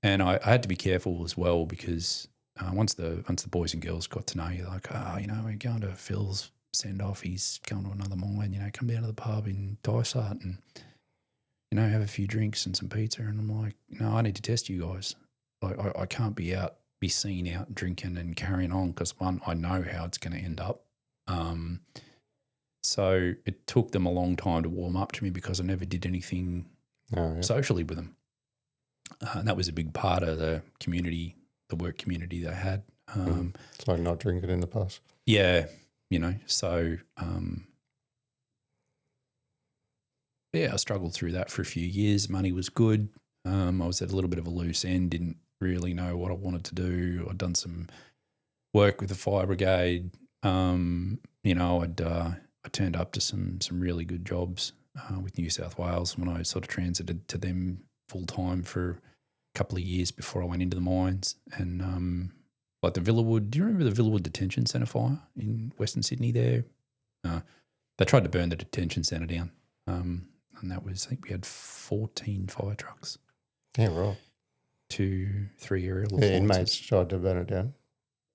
and I had to be careful as well because once the boys and girls got to know you, like, we're going to Phil's send off. He's going to another mine. Come down to the pub in Dysart and have a few drinks and some pizza. And I'm like, no, I need to test you guys. Like, I can't be seen out drinking and carrying on because one, I know how it's going to end up. So it took them a long time to warm up to me because I never did anything socially with them. And that was a big part of the community, the work community they had. It's like not drinking in the past. Yeah, so I struggled through that for a few years. Money was good. I was at a little bit of a loose end, didn't really know what I wanted to do. I'd done some work with the fire brigade. I turned up to some really good jobs with New South Wales when I sort of transited to them full time for a couple of years before I went into the mines. And like the Villawood, do you remember the Villawood Detention Centre fire in Western Sydney there? They tried to burn the detention centre down. And that was, I think we had 14 fire trucks. Yeah, right. 2-3 aerial. The inmates tried to burn it down.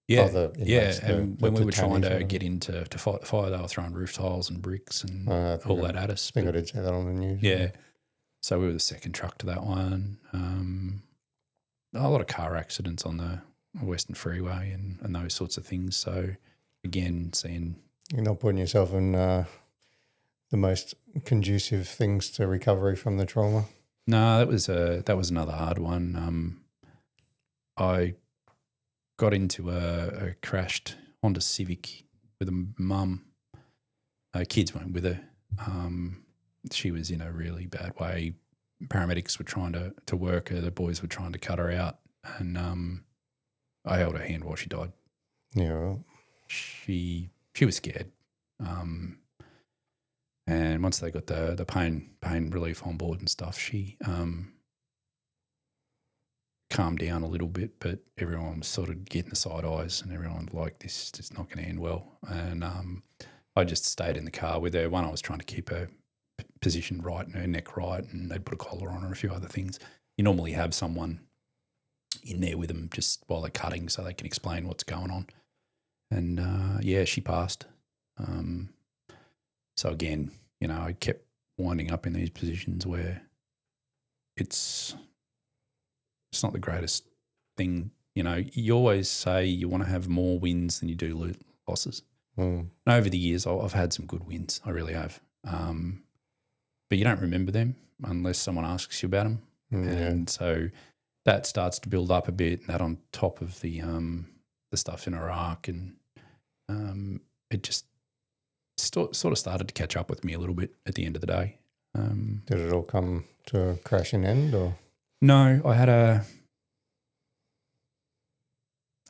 Yeah, and when we were trying to get into fight the fire, they were throwing roof tiles and bricks and all that at us. I think I did say that on the news. Yeah. So we were the second truck to that one. A lot of car accidents on the Western Freeway and those sorts of things. So, again, seeing... You're not putting yourself in the most conducive things to recovery from the trauma? No, that was another hard one. I got into a crashed Honda Civic with a mum. Kids went with her. She was in a really bad way. Paramedics were trying to work her. The boys were trying to cut her out. And I held her hand while she died. Yeah, right. She was scared. And once they got the pain relief on board and stuff, she calmed down a little bit, but everyone was sort of getting the side eyes and everyone like, this is not going to end well. And I just stayed in the car with her. One, I was trying to keep her position right and her neck right, and they'd put a collar on her and a few other things. You normally have someone in there with them just while they're cutting so they can explain what's going on. And, she passed. So again, I kept winding up in these positions where it's not the greatest thing. You always say you want to have more wins than you do losses. And over the years, I've had some good wins. I really have. But you don't remember them unless someone asks you about them. And so that starts to build up a bit, and that on top of the stuff in Iraq, and it just sort of started to catch up with me a little bit at the end of the day. Did it all come to a crashing end, or? No, I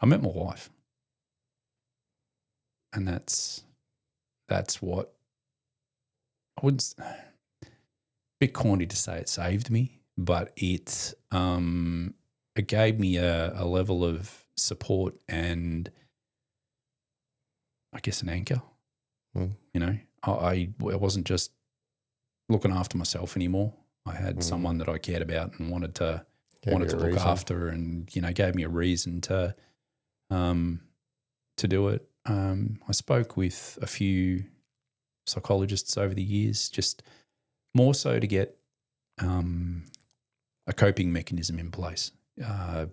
met my wife, and that's what I would. A bit corny to say it saved me, but it gave me a level of support and I guess an anchor. I wasn't just looking after myself anymore. I had someone that I cared about and wanted to look after, and gave me a reason to do it. I spoke with a few psychologists over the years, just more so to get a coping mechanism in place. If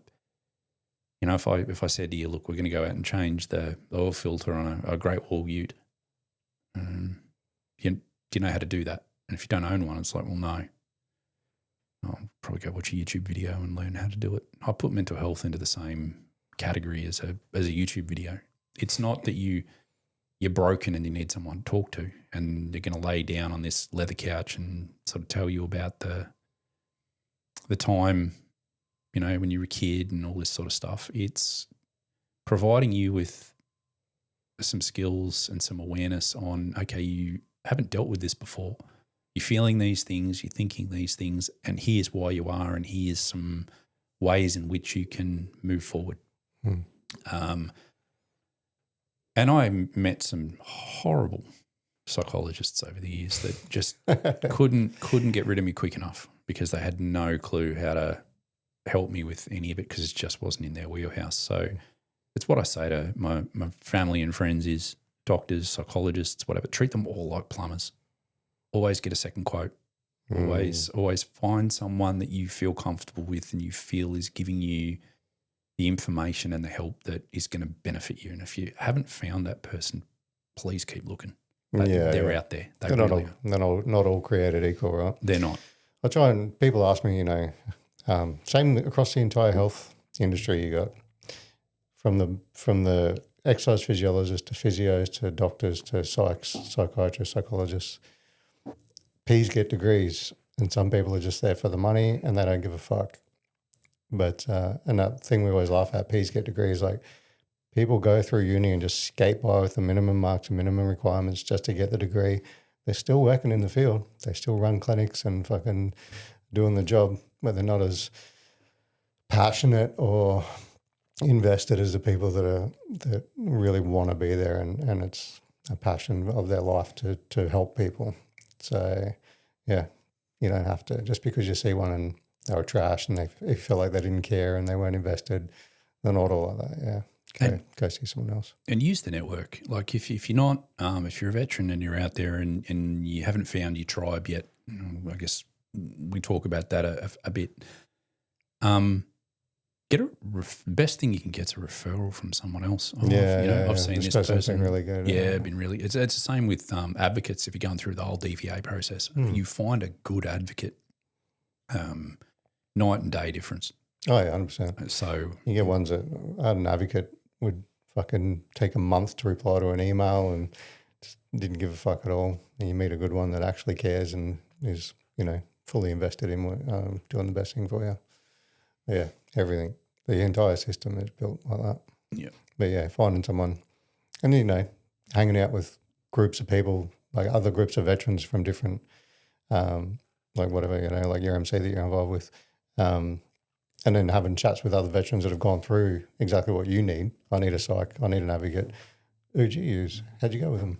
I said to you, look, we're going to go out and change the oil filter on a Great Wall Ute, do you know how to do that? And if you don't own one, it's like, well, no. I'll probably go watch a YouTube video and learn how to do it. I put mental health into the same category as a YouTube video. It's not that you're broken and you need someone to talk to and they're going to lay down on this leather couch and sort of tell you about the time, when you were a kid and all this sort of stuff. It's providing you with some skills and some awareness on, okay, you haven't dealt with this before. You're feeling these things, you're thinking these things, and here's why you are, and here's some ways in which you can move forward. And I met some horrible psychologists over the years that just couldn't get rid of me quick enough because they had no clue how to help me with any of it because it just wasn't in their wheelhouse. So it's what I say to my family and friends is doctors, psychologists, whatever, treat them all like plumbers. Always get a second quote. Always find someone that you feel comfortable with and you feel is giving you the information and the help that is going to benefit you. And if you haven't found that person, please keep looking. They're out there. They're not all created equal, right? They're not. I try and people ask me, same across the entire health industry. You got from the exercise physiologists to physios to doctors to psychiatrists, psychologists. P's get degrees, and some people are just there for the money and they don't give a fuck. But and that thing we always laugh at, P's get degrees, like people go through uni and just skate by with the minimum marks and minimum requirements just to get the degree. They're still working in the field. They still run clinics and fucking doing the job, but they're not as passionate or invested as the people that really want to be there, and it's a passion of their life to help people. So, yeah, you don't have to, just because you see one and they were trash and they feel like they didn't care and they weren't invested, they're not all like that, yeah. Go see someone else. And use the network. Like if you're not, if you're a veteran and you're out there and you haven't found your tribe yet, I guess we talk about that a bit. Best thing you can get is a referral from someone else. I've seen this person been really good. Been really. It's the same with advocates. If you're going through the whole DVA process, you find a good advocate. Night and day difference. Oh yeah, 100%. So you get ones that an advocate would fucking take a month to reply to an email and just didn't give a fuck at all. And you meet a good one that actually cares and is fully invested in doing the best thing for you. Yeah, everything. The entire system is built like that. Yeah. But yeah, finding someone and, hanging out with groups of people, like other groups of veterans from different, like whatever, like your MC that you're involved with, and then having chats with other veterans that have gone through exactly what you need. I need a psych. I need an advocate. Who'd you use? How'd you go with them?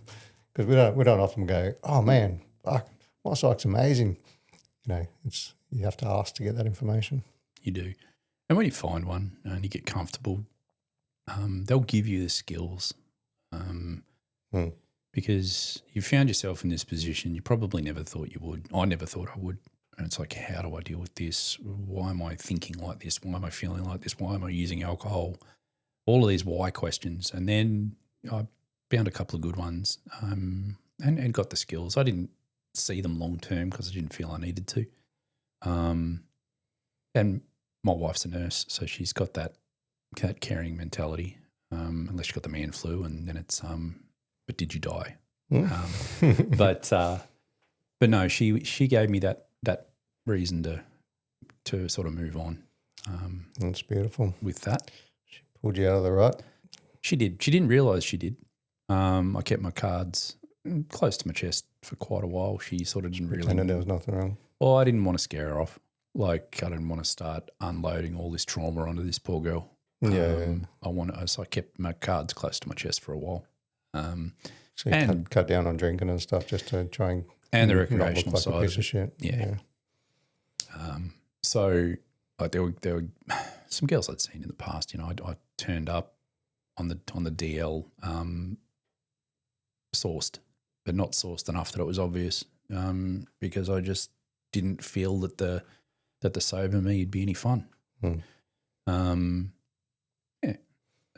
Because we don't often go, oh man, fuck, my psych's amazing. You have to ask to get that information. You do. And when you find one and you get comfortable, they'll give you the skills because you found yourself in this position you probably never thought you would. I never thought I would. And it's like, how do I deal with this? Why am I thinking like this? Why am I feeling like this? Why am I using alcohol? All of these why questions. And then I found a couple of good ones and got the skills. I didn't see them long term because I didn't feel I needed to. And my wife's a nurse, so she's got that caring mentality, unless she got the man flu and then it's, but did you die? But no, she gave me that reason to sort of move on. That's beautiful. With that. She pulled you out of the rut? She did. She didn't realise she did. I kept my cards close to my chest for quite a while. She sort of didn't really. And there was nothing wrong. Well, I didn't want to scare her off. Like I didn't want to start unloading all this trauma onto this poor girl. So I kept my cards close to my chest for a while. So you cut down on drinking and stuff just to try and the recreational side. Like a piece of shit. Yeah. So like there were some girls I'd seen in the past. I turned up on the DL sourced, but not sourced enough that it was obvious, because I just didn't feel that the sober me would be any fun. Yeah.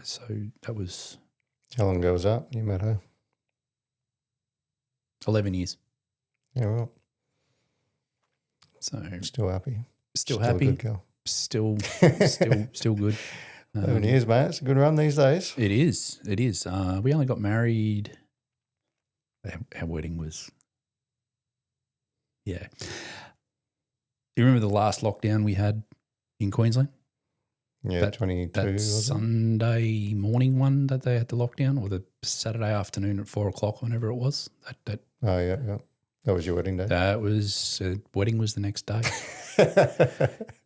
So that was. How long ago was that when you met her? 11 years. Yeah, well. So still happy. Still a happy. good girl. Still good. 11 years, mate. It's a good run these days. It is. We only got married. Our wedding was. Yeah. You remember the last lockdown we had in Queensland? Yeah, 22. That Sunday morning one that they had the lockdown, or the Saturday afternoon at 4:00, whenever it was. Oh, yeah. That was your wedding day? That was, wedding was the next day.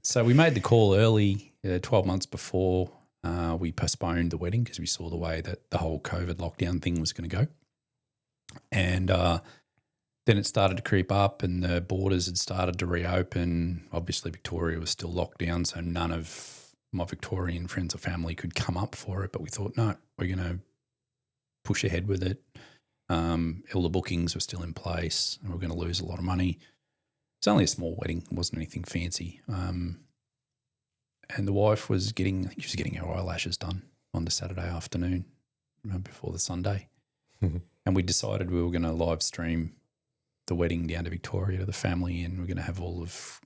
So we made the call early, 12 months before we postponed the wedding, because we saw the way that the whole COVID lockdown thing was going to go. And then it started to creep up and the borders had started to reopen. Obviously, Victoria was still locked down, so none of my Victorian friends or family could come up for it. But we thought, no, we're going to push ahead with it. All the bookings were still in place and we're going to lose a lot of money. It's only a small wedding. It wasn't anything fancy. And the wife was getting her eyelashes done on the Saturday afternoon before the Sunday. And we decided we were going to live stream the wedding down to Victoria to the family, and we're going to have all of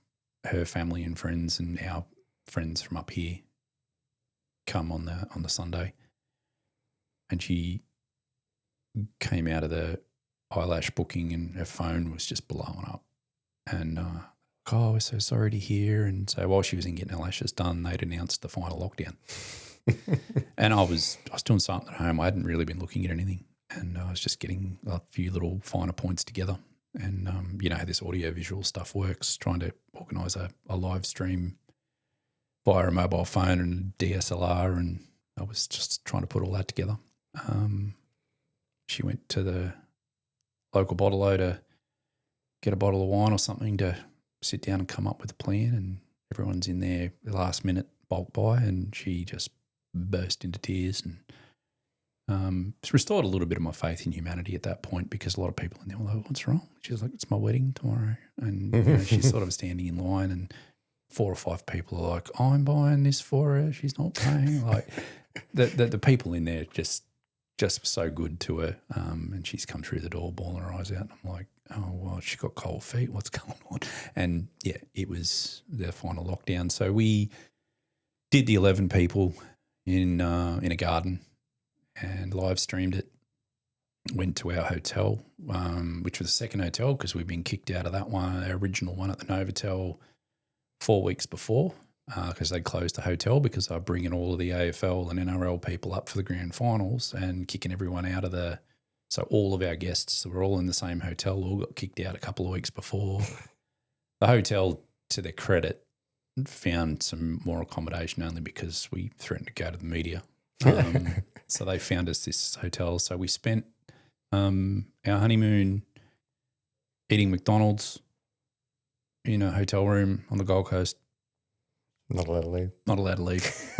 her family and friends and our friends from up here come on the Sunday. And she came out of the eyelash booking and her phone was just blowing up. And we're so sorry to hear. And so while she was in getting her lashes done, they'd announced the final lockdown. And I was doing something at home. I hadn't really been looking at anything, and I was just getting a few little finer points together. And you know how this audio visual stuff works, trying to organise a live stream via a mobile phone and a DSLR, and I was just trying to put all that together. She went to the local bottle-o to get a bottle of wine or something to sit down and come up with a plan, and everyone's in there the last minute bulk buy, and she just burst into tears, and it's restored a little bit of my faith in humanity at that point, because a lot of people in there were like, what's wrong? She was like, it's my wedding tomorrow. And you know, she's sort of standing in line and 4 or 5 people are like, I'm buying this for her, she's not paying. Like the people in there just so good to her, and she's come through the door bawling her eyes out, and I'm like, oh, well, she got cold feet, what's going on? And yeah, it was the final lockdown. So we did the 11 people in a garden and live streamed it. Went to our hotel, which was the second hotel, because we'd been kicked out of that one, our original one at the Novotel, 4 weeks before, because they closed the hotel because they were bringing all of the AFL and NRL people up for the grand finals and kicking everyone out of the – so all of our guests were all in the same hotel, all got kicked out a couple of weeks before. The hotel, to their credit, found some more accommodation only because we threatened to go to the media. So they found us this hotel. So we spent our honeymoon eating McDonald's in a hotel room on the Gold Coast. Not allowed to leave. Not allowed to leave.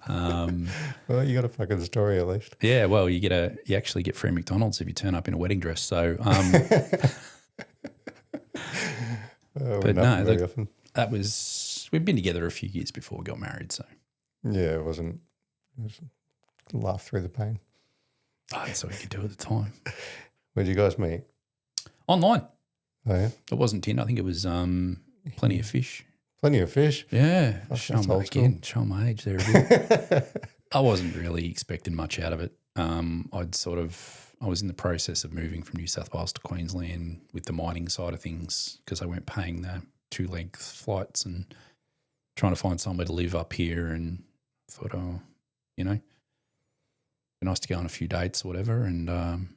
Well, you got a fucking story at least. Yeah, well, you actually get free McDonald's if you turn up in a wedding dress. So, but no, look, that was, we'd been together a few years before we got married. So yeah, it was laugh through the pain. Oh, that's all you could do at the time. Where'd you guys meet? Online. Oh yeah, it wasn't Tinder. I think it was Plenty of Fish. Plenty of Fish. Yeah, show my age there a bit. I wasn't really expecting much out of it. I was in the process of moving from New South Wales to Queensland with the mining side of things, because I weren't paying the 2-length flights and trying to find somewhere to live up here, and thought, be nice to go on a few dates or whatever. And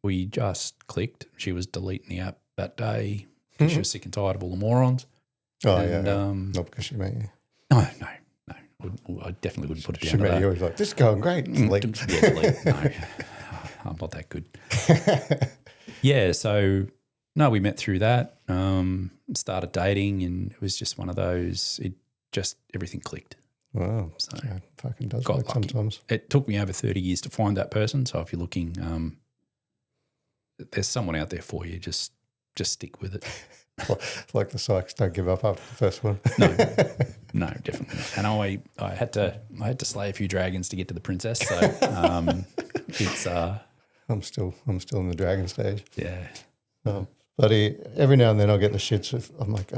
we just clicked. She was deleting the app that day because she was sick and tired of all the morons. Oh, and, yeah. Not because she met you. No. I definitely wouldn't put it down to that. She met you, was like, this is going great. Delete. No, I'm not that good. Yeah, so, no, we met through that, started dating, and it was just one of those, everything clicked. Wow. So Yeah, it fucking does got work lucky. sometimes. It took me over 30 years to find that person. So if you're looking, there's someone out there for you. Just stick with it. It's like the Sykes don't give up after the first one. No, definitely not. And I had to slay a few dragons to get to the princess. So it's I'm still in the dragon stage. yeah. But every now and then I'll get the shits. I'm like,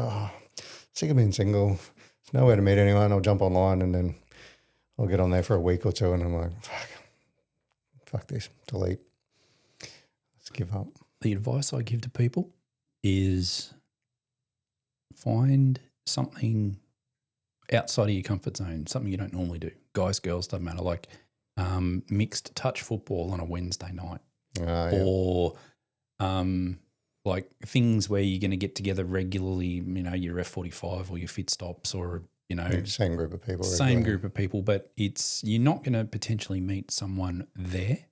sick of being single. There's nowhere to meet anyone. I'll jump online and then I'll get on there for a week or two and I'm like, fuck this, delete. Let's give up. The advice I give to people is find something outside of your comfort zone, something you don't normally do. Guys, girls, doesn't matter. Like mixed touch football on a Wednesday night, Yeah. or like things where you're going to get together regularly. You know, your F45 or your fit stops, or Same group of people. same regularly. group of people. But you're not going to potentially meet someone there,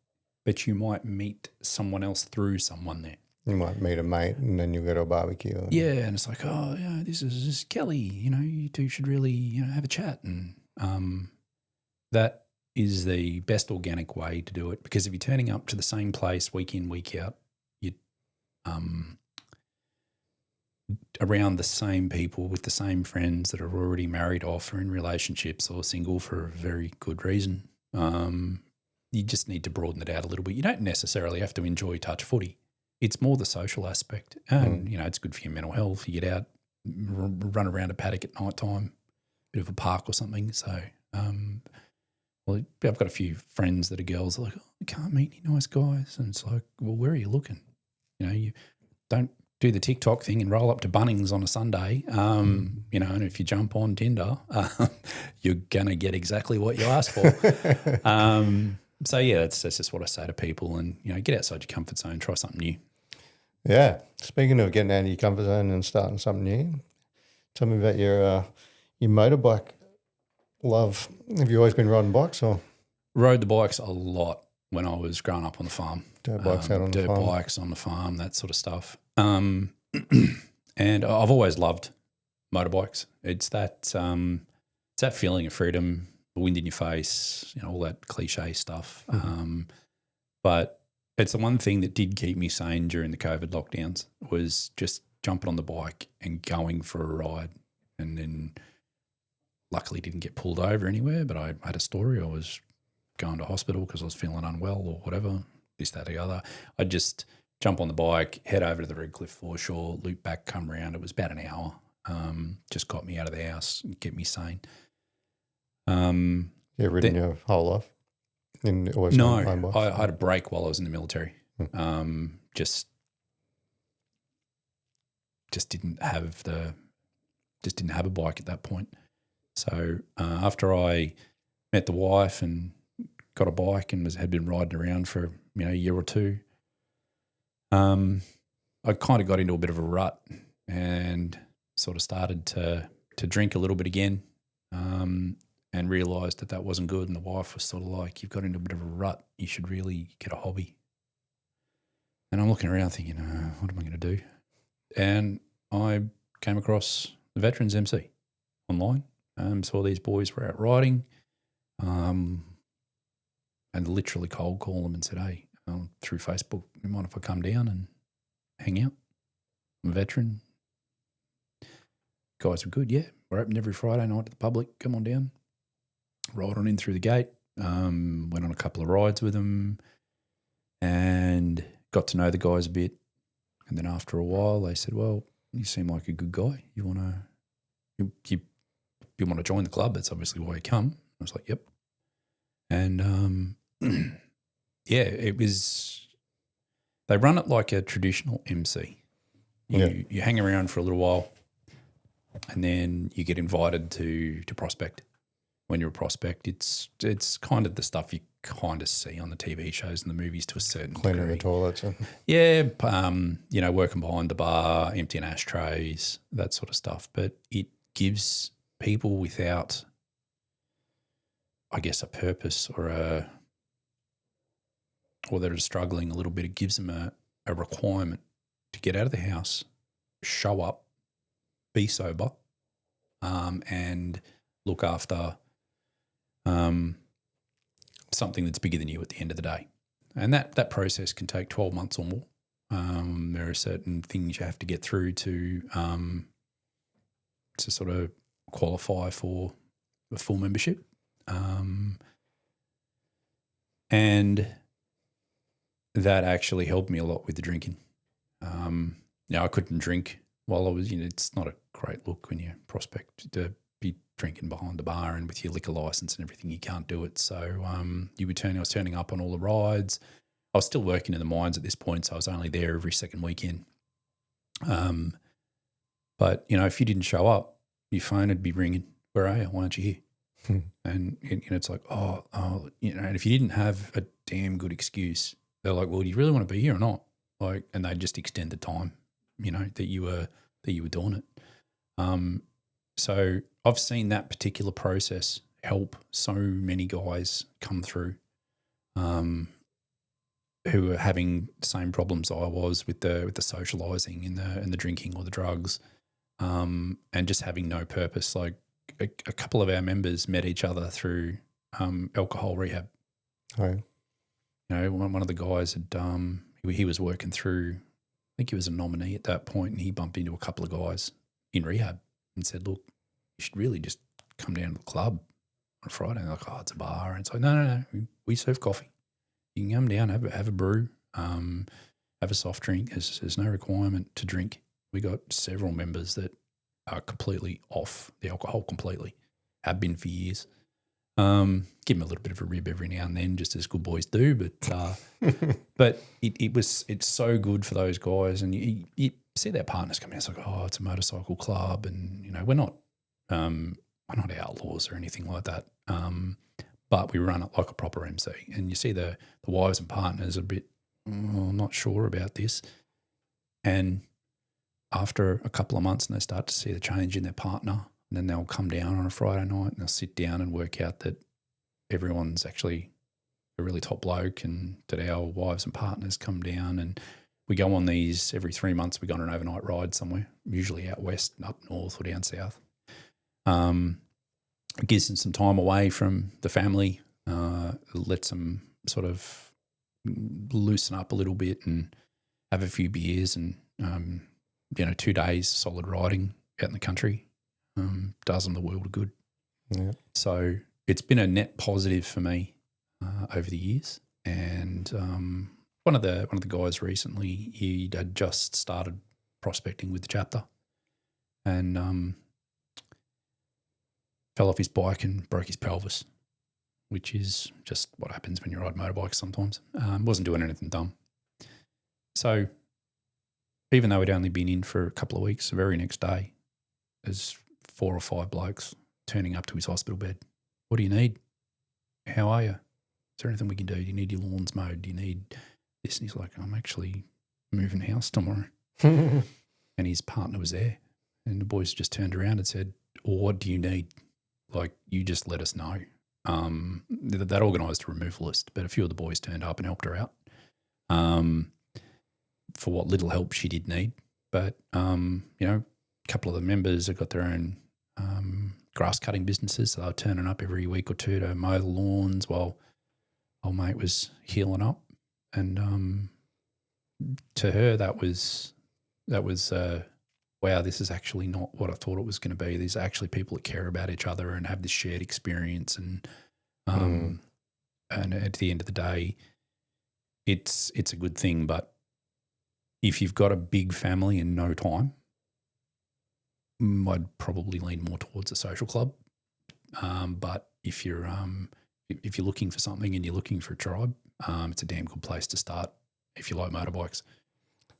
but you might meet someone else through someone there. You might meet a mate and then you go to a barbecue. Yeah, and it's like, oh, yeah, this is Kelly. You two should really, have a chat, and that is the best organic way to do it. Because if you're turning up to the same place week in, week out, you around the same people with the same friends that are already married off or in relationships or single for a very good reason. You just need to broaden it out a little bit. You don't necessarily have to enjoy touch footy. It's more the social aspect, and it's good for your mental health. You get out, run around a paddock at night time, bit of a park or something. So, I've got a few friends that are girls that are like, oh, I can't meet any nice guys, and it's like, well, where are you looking? You don't do the TikTok thing and roll up to Bunnings on a Sunday. And if you jump on Tinder, you're gonna get exactly what you asked for. So yeah, that's just what I say to people, and get outside your comfort zone, try something new. Yeah. Speaking of getting out of your comfort zone and starting something new, tell me about your motorbike love. Have you always been riding bikes or? Rode the bikes a lot when I was growing up on the farm. Dirt bikes out on the farm. Dirt bikes on the farm, that sort of stuff. And I've always loved motorbikes. It's that feeling of freedom, the wind in your face, all that cliche stuff. But it's the one thing that did keep me sane during the COVID lockdowns was just jumping on the bike and going for a ride. And then luckily didn't get pulled over anywhere, but I had a story. I was going to hospital because I was feeling unwell or whatever, this, that, the other. I'd just jump on the bike, head over to the Redcliffe foreshore, loop back, come around. It was about an hour. Just got me out of the house and kept me sane. You've ridden your whole life? No, I had a break while I was in the military. Just didn't have a bike at that point. So after I met the wife and got a bike and had been riding around for a year or two, I kind of got into a bit of a rut and sort of started to drink a little bit again. And realised that wasn't good, and the wife was sort of like, you've got into a bit of a rut, you should really get a hobby. And I'm looking around thinking, what am I going to do? And I came across the Veterans MC online, saw these boys were out riding, and literally cold called them and said, hey, through Facebook, you mind if I come down and hang out? I'm a veteran. Guys were good, yeah. We're open every Friday night to the public. Come on down. Rode on in through the gate, went on a couple of rides with them and got to know the guys a bit. And then after a while, they said, well, you seem like a good guy. You want to join the club? That's obviously why you come. I was like, yep. And yeah, it was, they run it like a traditional MC. You hang around for a little while and then you get invited to prospect. When you're a prospect, it's kind of the stuff you kind of see on the TV shows and the movies to a certain Cleaning degree. the toilets. Yeah, working behind the bar, emptying ashtrays, that sort of stuff. But it gives people without, I guess, a purpose or that are struggling a little bit, it gives them a requirement to get out of the house, show up, be sober, and look after something that's bigger than you at the end of the day. And that process can take 12 months or more. There are certain things you have to get through to sort of qualify for a full membership. And that actually helped me a lot with the drinking. I couldn't drink while I was, it's not a great look when you prospect to be drinking behind the bar, and with your liquor license and everything, you can't do it. So I was turning up on all the rides. I was still working in the mines at this point, so I was only there every second weekend. But, if you didn't show up, your phone would be ringing. Where are you? Why aren't you here? And it's like, and if you didn't have a damn good excuse, they're like, well, do you really want to be here or not? And they just extend the time, that you were doing it. So I've seen that particular process help so many guys come through, who are having the same problems I was with the socializing and the drinking or the drugs, and just having no purpose. Like a couple of our members met each other through alcohol rehab. Right. One of the guys had he was working through, I think he was a nominee at that point, and he bumped into a couple of guys in rehab and said, look, you should really just come down to the club on a Friday. And they're like, oh, it's a bar. And it's like, no, we serve coffee. You can come down, have a brew, have a soft drink. There's no requirement to drink. We got several members that are completely off the alcohol completely, have been for years. Give them a little bit of a rib every now and then, just as good boys do. But it's so good for those guys. And you see their partners come in, it's like, oh, it's a motorcycle club, and we're not outlaws or anything like that. But we run it like a proper MC. And you see the wives and partners a bit, not sure about this. And after a couple of months, and they start to see the change in their partner, and then they'll come down on a Friday night and they'll sit down and work out that everyone's actually a really top bloke, and that our wives and partners come down, and we go on these every 3 months. We go on an overnight ride somewhere, usually out west, up north or down south. It gives them some time away from the family, lets them sort of loosen up a little bit and have a few beers, and 2 days solid riding out in the country does them the world of good. Yeah. So it's been a net positive for me over the years. And one of the guys recently, he had just started prospecting with the chapter, and fell off his bike and broke his pelvis, which is just what happens when you ride motorbikes sometimes. Wasn't doing anything dumb. So even though he'd only been in for a couple of weeks, the very next day, there's 4 or 5 blokes turning up to his hospital bed. What do you need? How are you? Is there anything we can do? Do you need your lawns mowed? Do you need this? And he's like, I'm actually moving house tomorrow. And his partner was there. And the boys just turned around and said, well, what do you need? Like, you just let us know. That organised a removalist, but a few of the boys turned up and helped her out for what little help she did need. But, a couple of the members have got their own grass cutting businesses, so they were turning up every week or two to mow the lawns while old mate was healing up. And to her, that was wow, this is actually not what I thought it was going to be. These are actually people that care about each other and have this shared experience. And and at the end of the day, it's a good thing. But if you've got a big family and no time, I'd probably lean more towards a social club. But if you're looking for something and you're looking for a tribe, it's a damn good place to start if you like motorbikes.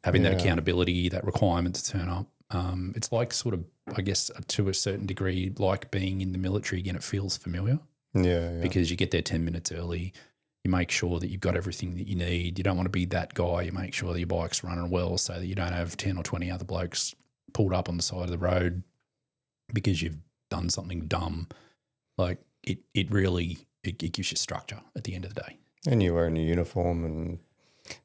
Having that accountability, that requirement to turn up. It's like sort of, I guess, to a certain degree, like being in the military again. It feels familiar. Yeah. Because you get there 10 minutes early. You make sure that you've got everything that you need. You don't want to be that guy. You make sure that your bike's running well so that you don't have 10 or 20 other blokes pulled up on the side of the road because you've done something dumb. Like it really gives you structure at the end of the day. And you're wearing your uniform and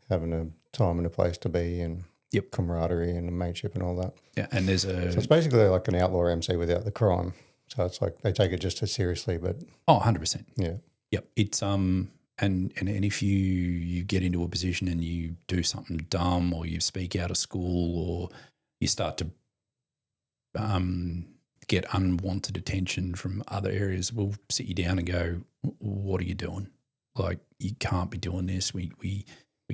having a time and a place to be, and camaraderie and mateship and all that. Yeah, and so it's basically like an outlaw MC without the crime. So it's like they take it just as seriously, but 100%. yeah. Yep. It's and if you get into a position and you do something dumb, or you speak out of school, or you start to get unwanted attention from other areas, we'll sit you down and go, what are you doing? Like, you can't be doing this. We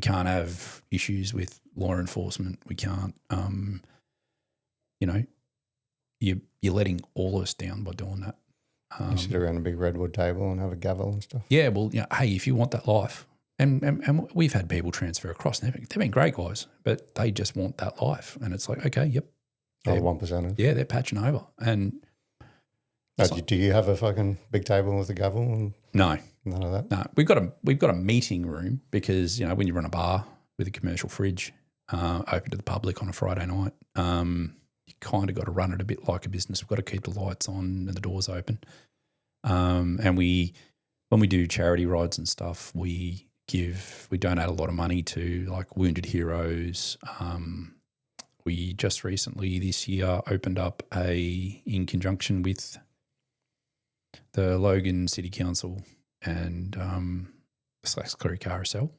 can't have issues with law enforcement. We can't, you're letting all of us down by doing that. You sit around a big redwood table and have a gavel and stuff. Yeah, well, hey, if you want that life, and we've had people transfer across, and they've been great guys, but they just want that life. And it's like, okay, yep. Oh, 1%. Yeah, they're patching over. And do you have a fucking big table with a gavel and no, none of that? no. We've got a meeting room because, when you run a bar with a commercial fridge open to the public on a Friday night, you kind of got to run it a bit like a business. We've got to keep the lights on and the doors open. And when we do charity rides and stuff, we donate a lot of money to like wounded heroes. We just recently this year opened up in conjunction with the Logan City Council and Clark RSL,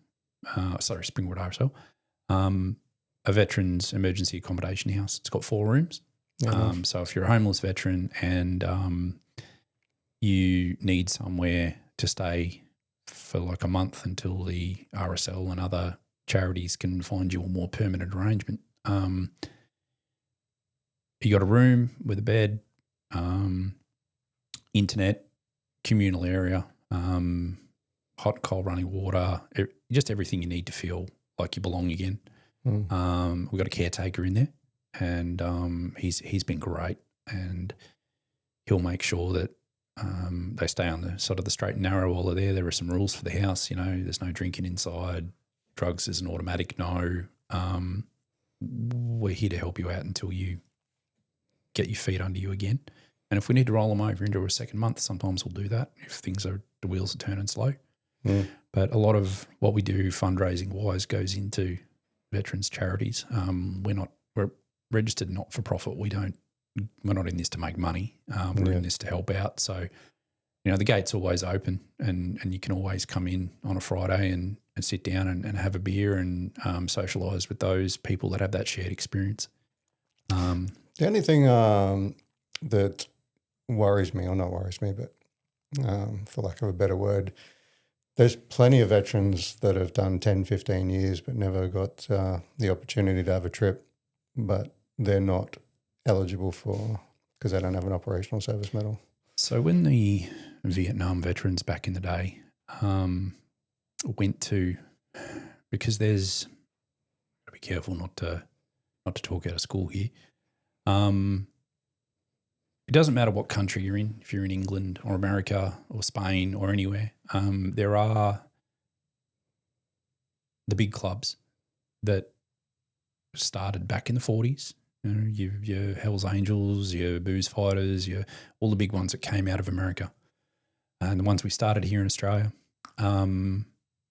Springwood RSL, a veterans emergency accommodation house. It's got 4 rooms. Nice. So if you're a homeless veteran and you need somewhere to stay for like a month until the RSL and other charities can find you a more permanent arrangement, you got a room with a bed, internet, communal area, hot, cold running water, just everything you need to feel like you belong again. We've got a caretaker in there, and he's been great, and he'll make sure that they stay on the sort of the straight and narrow while they're there. There are some rules for the house, there's no drinking inside, drugs is an automatic no. We're here to help you out until you get your feet under you again. And if we need to roll them over into a second month, sometimes we'll do that if the wheels are turning slow. But a lot of what we do fundraising wise goes into veterans charities. We're registered not for profit. We're not in this to make money. We're in this to help out. So, the gate's always open, and you can always come in on a Friday and sit down and have a beer and socialise with those people that have that shared experience. The only thing that worries me, or not worries me, but for lack of a better word, there's plenty of veterans that have done 10, 15 years but never got the opportunity to have a trip, but they're not eligible because they don't have an operational service medal. So when the Vietnam veterans back in the day went to, because there's, gotta be careful not to talk out of school here. It doesn't matter what country you're in, if you're in England or America or Spain or anywhere. There are the big clubs that started back in the 40s. Your Hells Angels, your Booze Fighters, all the big ones that came out of America, and the ones we started here in Australia. You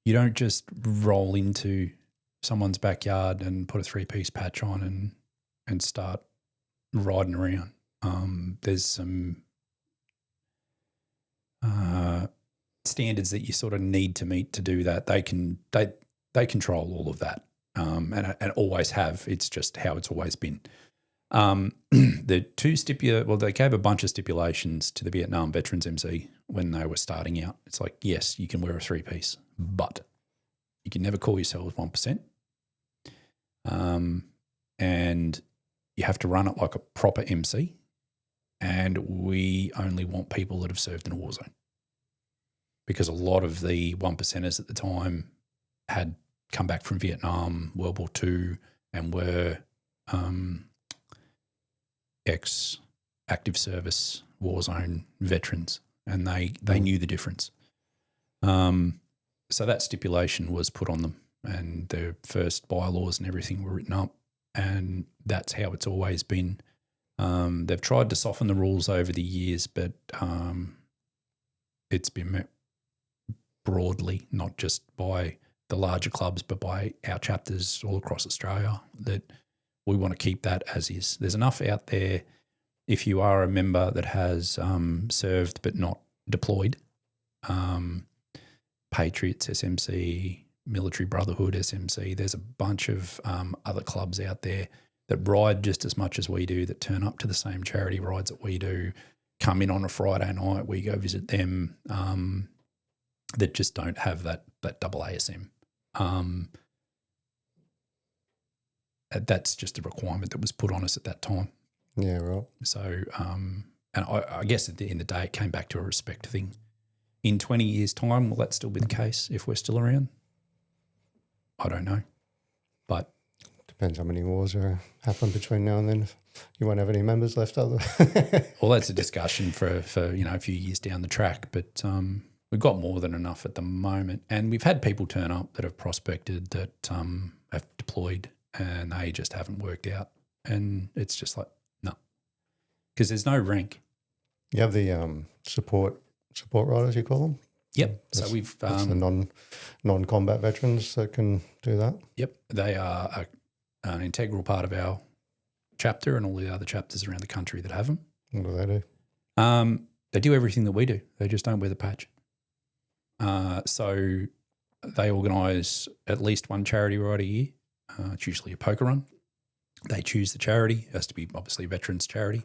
don't just roll into someone's backyard and put a 3-piece patch on and start riding around. There's some standards that you sort of need to meet to do that. They control all of that, and always have. It's just how it's always been. They gave a bunch of stipulations to the Vietnam Veterans MC when they were starting out. It's like, yes, you can wear a 3-piece, but you can never call yourself 1%. And you have to run it like a proper MC. And we only want people that have served in a war zone, because a lot of the 1%ers at the time had come back from Vietnam, World War II, and were ex-active service war zone veterans, and they knew the difference. So that stipulation was put on them, and their first bylaws and everything were written up, and that's how it's always been. They've tried to soften the rules over the years, but it's been met broadly, not just by the larger clubs, but by our chapters all across Australia, that we want to keep that as is. There's enough out there if you are a member that has served but not deployed, Patriots, SMC, Military Brotherhood, SMC, there's a bunch of other clubs out there that ride just as much as we do, that turn up to the same charity rides that we do, come in on a Friday night, we go visit them, that just don't have that double ASM. That's just a requirement that was put on us at that time. Yeah, right. So, and I guess at the end of the day, it came back to a respect thing. In 20 years' time, will that still be the case if we're still around? I don't know. But depends how many wars happen between now and then. You won't have any members left, other. Well, that's a discussion for a few years down the track. But we've got more than enough at the moment, and we've had people turn up that have prospected, that have deployed, and they just haven't worked out. And it's just like, no, because there's no rank. You have the support riders, you call them? Yep. So we've that's the non-combat veterans that can do that. Yep, they are an integral part of our chapter and all the other chapters around the country that have them. What do they do? They do everything that we do. They just don't wear the patch. So they organise at least one charity ride a year. It's usually a poker run. They choose the charity. It has to be obviously veterans charity.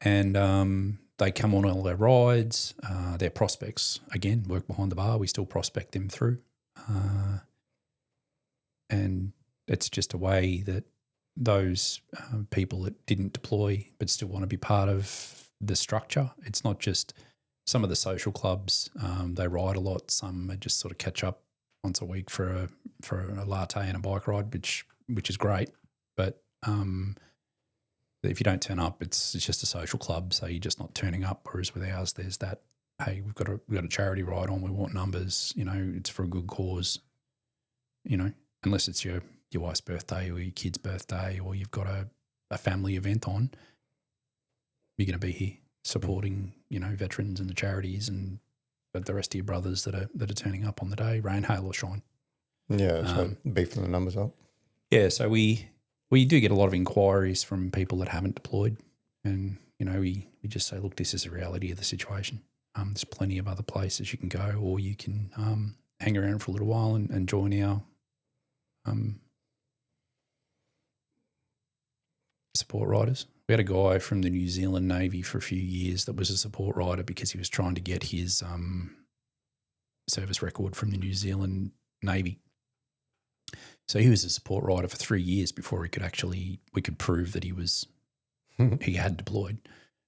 And they come on all their rides. Their prospects, again, work behind the bar. We still prospect them through. And it's just a way that those people that didn't deploy but still want to be part of the structure. It's not just some of the social clubs. They ride a lot. Some just sort of catch up once a week for a latte and a bike ride, which is great. But if you don't turn up, it's just a social club, so you're just not turning up. Whereas with ours, there's that, hey, we've got a charity ride on, we want numbers, it's for a good cause, unless it's your wife's birthday or your kid's birthday, or you've got a family event on, you're going to be here supporting, veterans and the charities and the rest of your brothers that are turning up on the day, rain, hail or shine. Yeah, so beefing the numbers up. Yeah, so we do get a lot of inquiries from people that haven't deployed, and we just say, look, this is the reality of the situation. There's plenty of other places you can go, or you can hang around for a little while and join our support riders. We had a guy from the New Zealand Navy for a few years that was a support rider because he was trying to get his service record from the New Zealand Navy. So he was a support rider for 3 years before we could prove that he had deployed,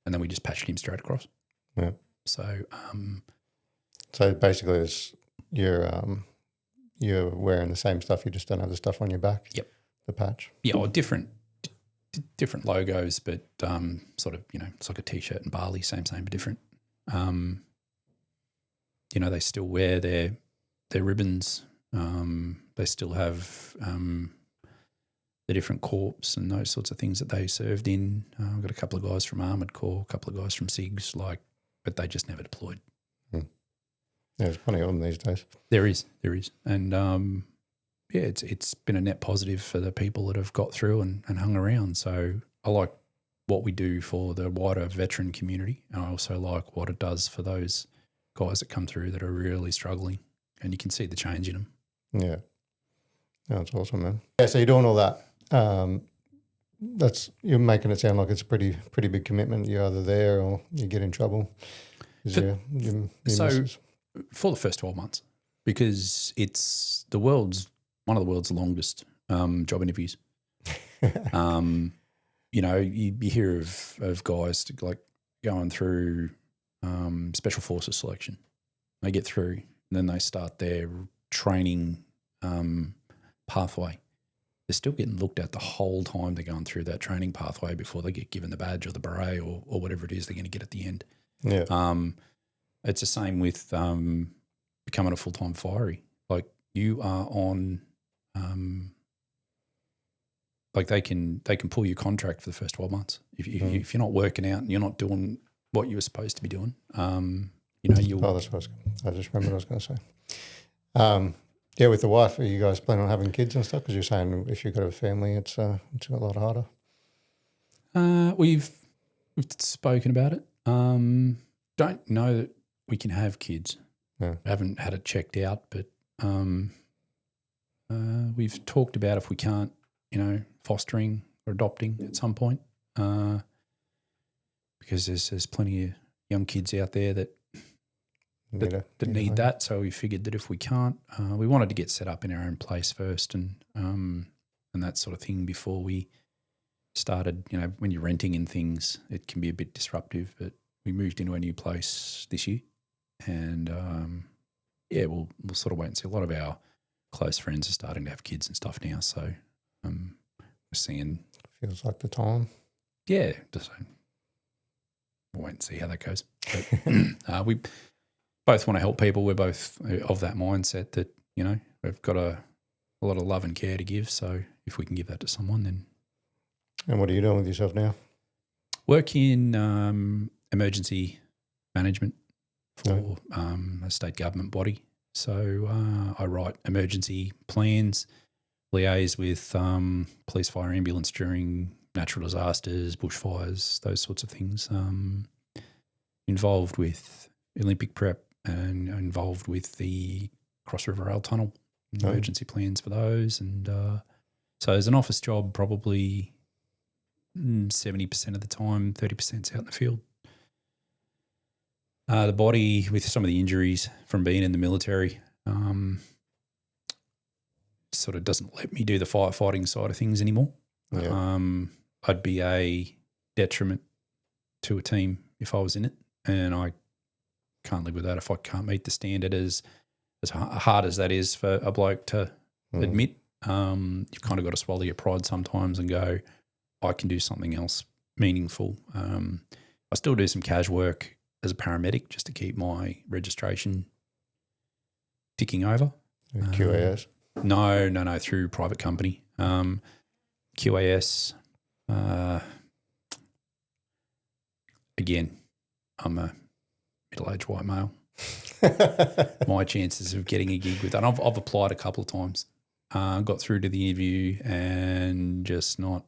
and then we just patched him straight across. Yeah. So basically, you're wearing the same stuff. You just don't have the stuff on your back. Yep. The patch. Yeah, or different logos, but sort of it's like a t-shirt and barley, same but different. They still wear their ribbons. They still have the different corps and those sorts of things that they served in. I've got a couple of guys from Armoured Corps, a couple of guys from SIGs, but they just never deployed. Yeah, there's plenty of them these days. There is. And, it's been a net positive for the people that have got through and hung around. So I like what we do for the wider veteran community, and I also like what it does for those guys that come through that are really struggling, and you can see the change in them. Yeah. That's awesome, man. Yeah, so you're doing all that. You're making it sound like it's a pretty big commitment. You're either there or you get in trouble. So for the first 12 months, because it's one of the world's longest job interviews. You hear of guys going through special forces selection. They get through, and then they start their training pathway. They're still getting looked at the whole time they're going through that training pathway before they get given the badge or the beret or whatever it is they're going to get at the end. Yeah. It's the same with becoming a full-time firey. Like you are on, they can pull your contract for the first 12 months if you're not working out and you're not doing what you were supposed to be doing. You'll. Oh, that's what I just remembered what I was going to say. Yeah, with the wife, are you guys planning on having kids and stuff? Because you're saying if you've got a family, it's a lot harder. we've spoken about it. Don't know that we can have kids. Yeah. Haven't had it checked out, but we've talked about if we can't, fostering or adopting at some point, because there's plenty of young kids out there that need that. So we figured that if we can't, we wanted to get set up in our own place first, and that sort of thing before we started. When you're renting and things, it can be a bit disruptive. But we moved into a new place this year, and we'll sort of wait and see. A lot of our close friends are starting to have kids and stuff now, so we're seeing. Feels like the time. Yeah, just we'll wait and see how that goes. But, we both want to help people. We're both of that mindset that we've got a lot of love and care to give. So if we can give that to someone, then. And what are you doing with yourself now? Work in emergency management for a state government body. So I write emergency plans, liaise with police, fire, ambulance during natural disasters, bushfires, those sorts of things. Involved with Olympic prep and involved with the Cross River Rail Tunnel, emergency plans for those. And so as an office job, probably 70% of the time, 30%'s out in the field. The body, with some of the injuries from being in the military, sort of doesn't let me do the firefighting side of things anymore. Yeah. I'd be a detriment to a team if I was in it, and I can't live with that if I can't meet the standard. As hard as that is for a bloke to admit, you've kind of got to swallow your pride sometimes and go, I can do something else meaningful. I still do some cash work as a paramedic just to keep my registration ticking over. QAS? No, through private company. QAS, again, I'm a middle-aged white male. My chances of getting a gig with that, I've applied a couple of times, got through to the interview and just not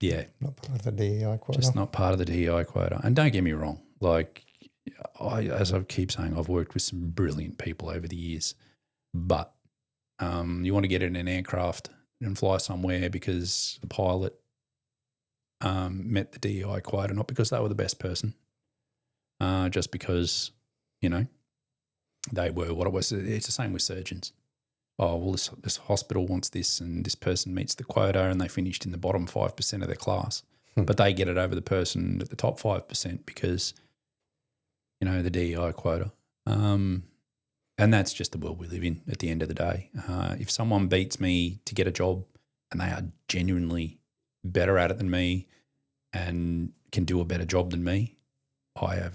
part of the DEI quota. Just not part of the DEI quota. And don't get me wrong, as I keep saying, I've worked with some brilliant people over the years, but you want to get in an aircraft and fly somewhere because the pilot met the DEI quota, not because they were the best person, just because, they were what it was. It's the same with surgeons. Oh, well, this hospital wants this and this person meets the quota and they finished in the bottom 5% of their class. But they get it over the person at the top 5% because, the DEI quota. And that's just the world we live in at the end of the day. If someone beats me to get a job and they are genuinely better at it than me and can do a better job than me, I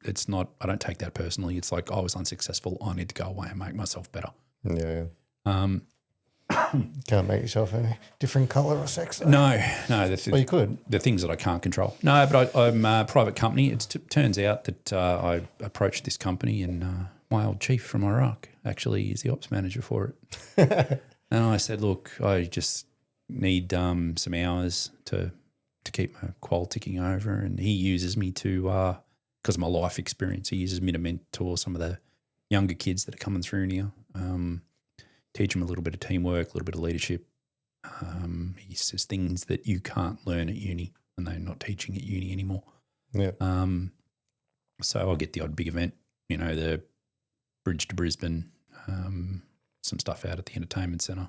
don't take that personally. It's like I was unsuccessful. I need to go away and make myself better. Yeah. Can't make yourself any different colour or sex, though. No. Well, you could. The things that I can't control. No, but I'm a private company. It turns out that I approached this company and my old chief from Iraq actually is the ops manager for it. And I said, look, I just need some hours to keep my qual ticking over, and he uses me to, because of my life experience, he uses me to mentor some of the younger kids that are coming through here. Teach them a little bit of teamwork, a little bit of leadership. He says things that you can't learn at uni, and they're not teaching at uni anymore. Yeah. So I'll get the odd big event, the Bridge to Brisbane, some stuff out at the entertainment centre,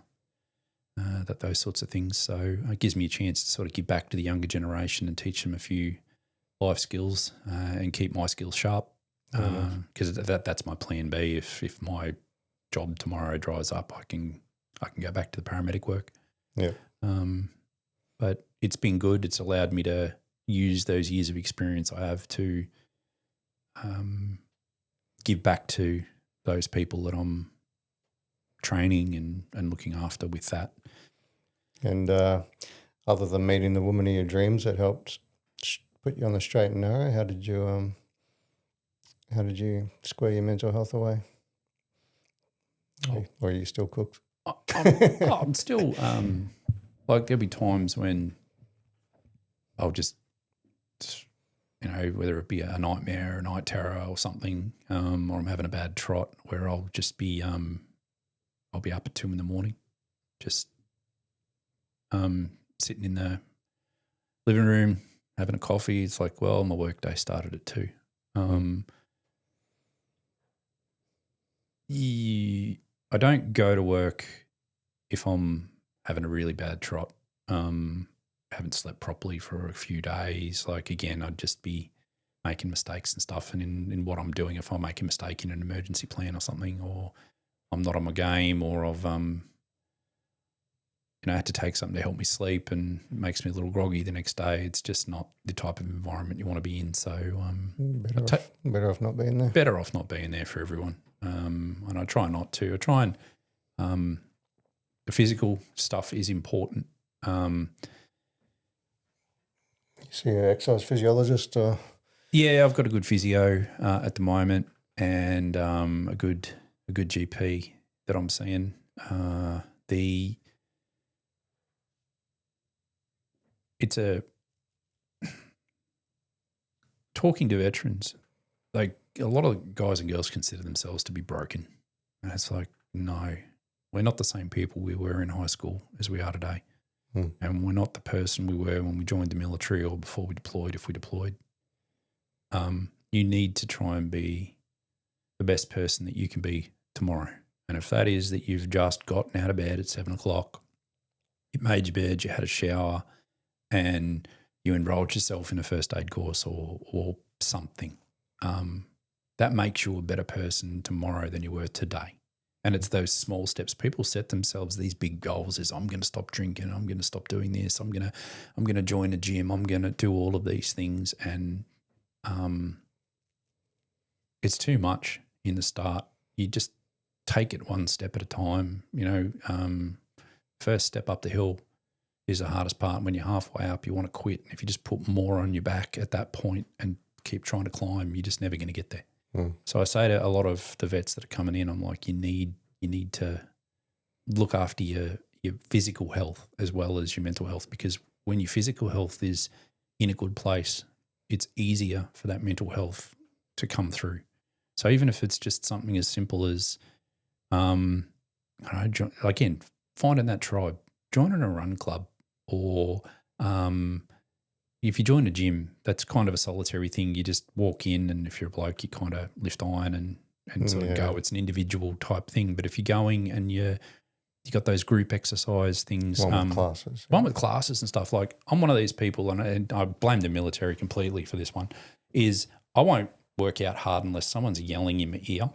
those sorts of things. So it gives me a chance to sort of give back to the younger generation and teach them a few life skills and keep my skills sharp. Because that's my plan B. If my job tomorrow dries up, I can go back to the paramedic work. Yeah. But it's been good. It's allowed me to use those years of experience I have to give back to those people that I'm training and looking after with that. And other than meeting the woman of your dreams that helped put you on the straight and narrow, how did you square your mental health away? Or are you still cooked? I'm still there'll be times when I'll just whether it be a nightmare, a night terror or something, or I'm having a bad trot where I'll just be, I'll be up at 2 a.m, just sitting in the living room, having a coffee. It's like, well, my work day started at 2. I don't go to work if I'm having a really bad trot, haven't slept properly for a few days. Like, again, I'd just be making mistakes and stuff. And in what I'm doing, if I make a mistake in an emergency plan or something, or I'm not on my game, or I've, had to take something to help me sleep and it makes me a little groggy the next day, it's just not the type of environment you want to be in. So better off not being there. Better off not being there for everyone. And I try not to. I try and the physical stuff is important. You see an exercise physiologist? Yeah, I've got a good physio at the moment, and a good GP that I'm seeing. Talking to veterans, like a lot of guys and girls consider themselves to be broken. And it's like, no, we're not the same people we were in high school as we are today. And we're not the person we were when we joined the military or before we deployed, if we deployed. You need to try and be the best person that you can be tomorrow. And if that is that you've just gotten out of bed at 7 o'clock, you made your bed, you had a shower, and you enrolled yourself in a first aid course or something, that makes you a better person tomorrow than you were today. And it's those small steps. People set themselves these big goals as, I'm going to stop drinking, I'm going to stop doing this, I'm going to join a gym, I'm going to do all of these things. And it's too much in the start. You just take it one step at a time. First step up the hill is the hardest part. When you're halfway up, you want to quit. If you just put more on your back at that point and keep trying to climb, you're just never going to get there. So I say to a lot of the vets that are coming in, I'm like, you need to look after your physical health as well as your mental health, because when your physical health is in a good place, it's easier for that mental health to come through. So even if it's just something as simple as, again, finding that tribe, joining a run club, or if you join a gym, that's kind of a solitary thing. You just walk in, and if you're a bloke, you kind of lift iron and sort of go. It's an individual type thing. But if you're going and you got those group exercise things, one with classes and stuff. Like, I'm one of these people, and I blame the military completely for this one. Is I won't work out hard unless someone's yelling in my ear.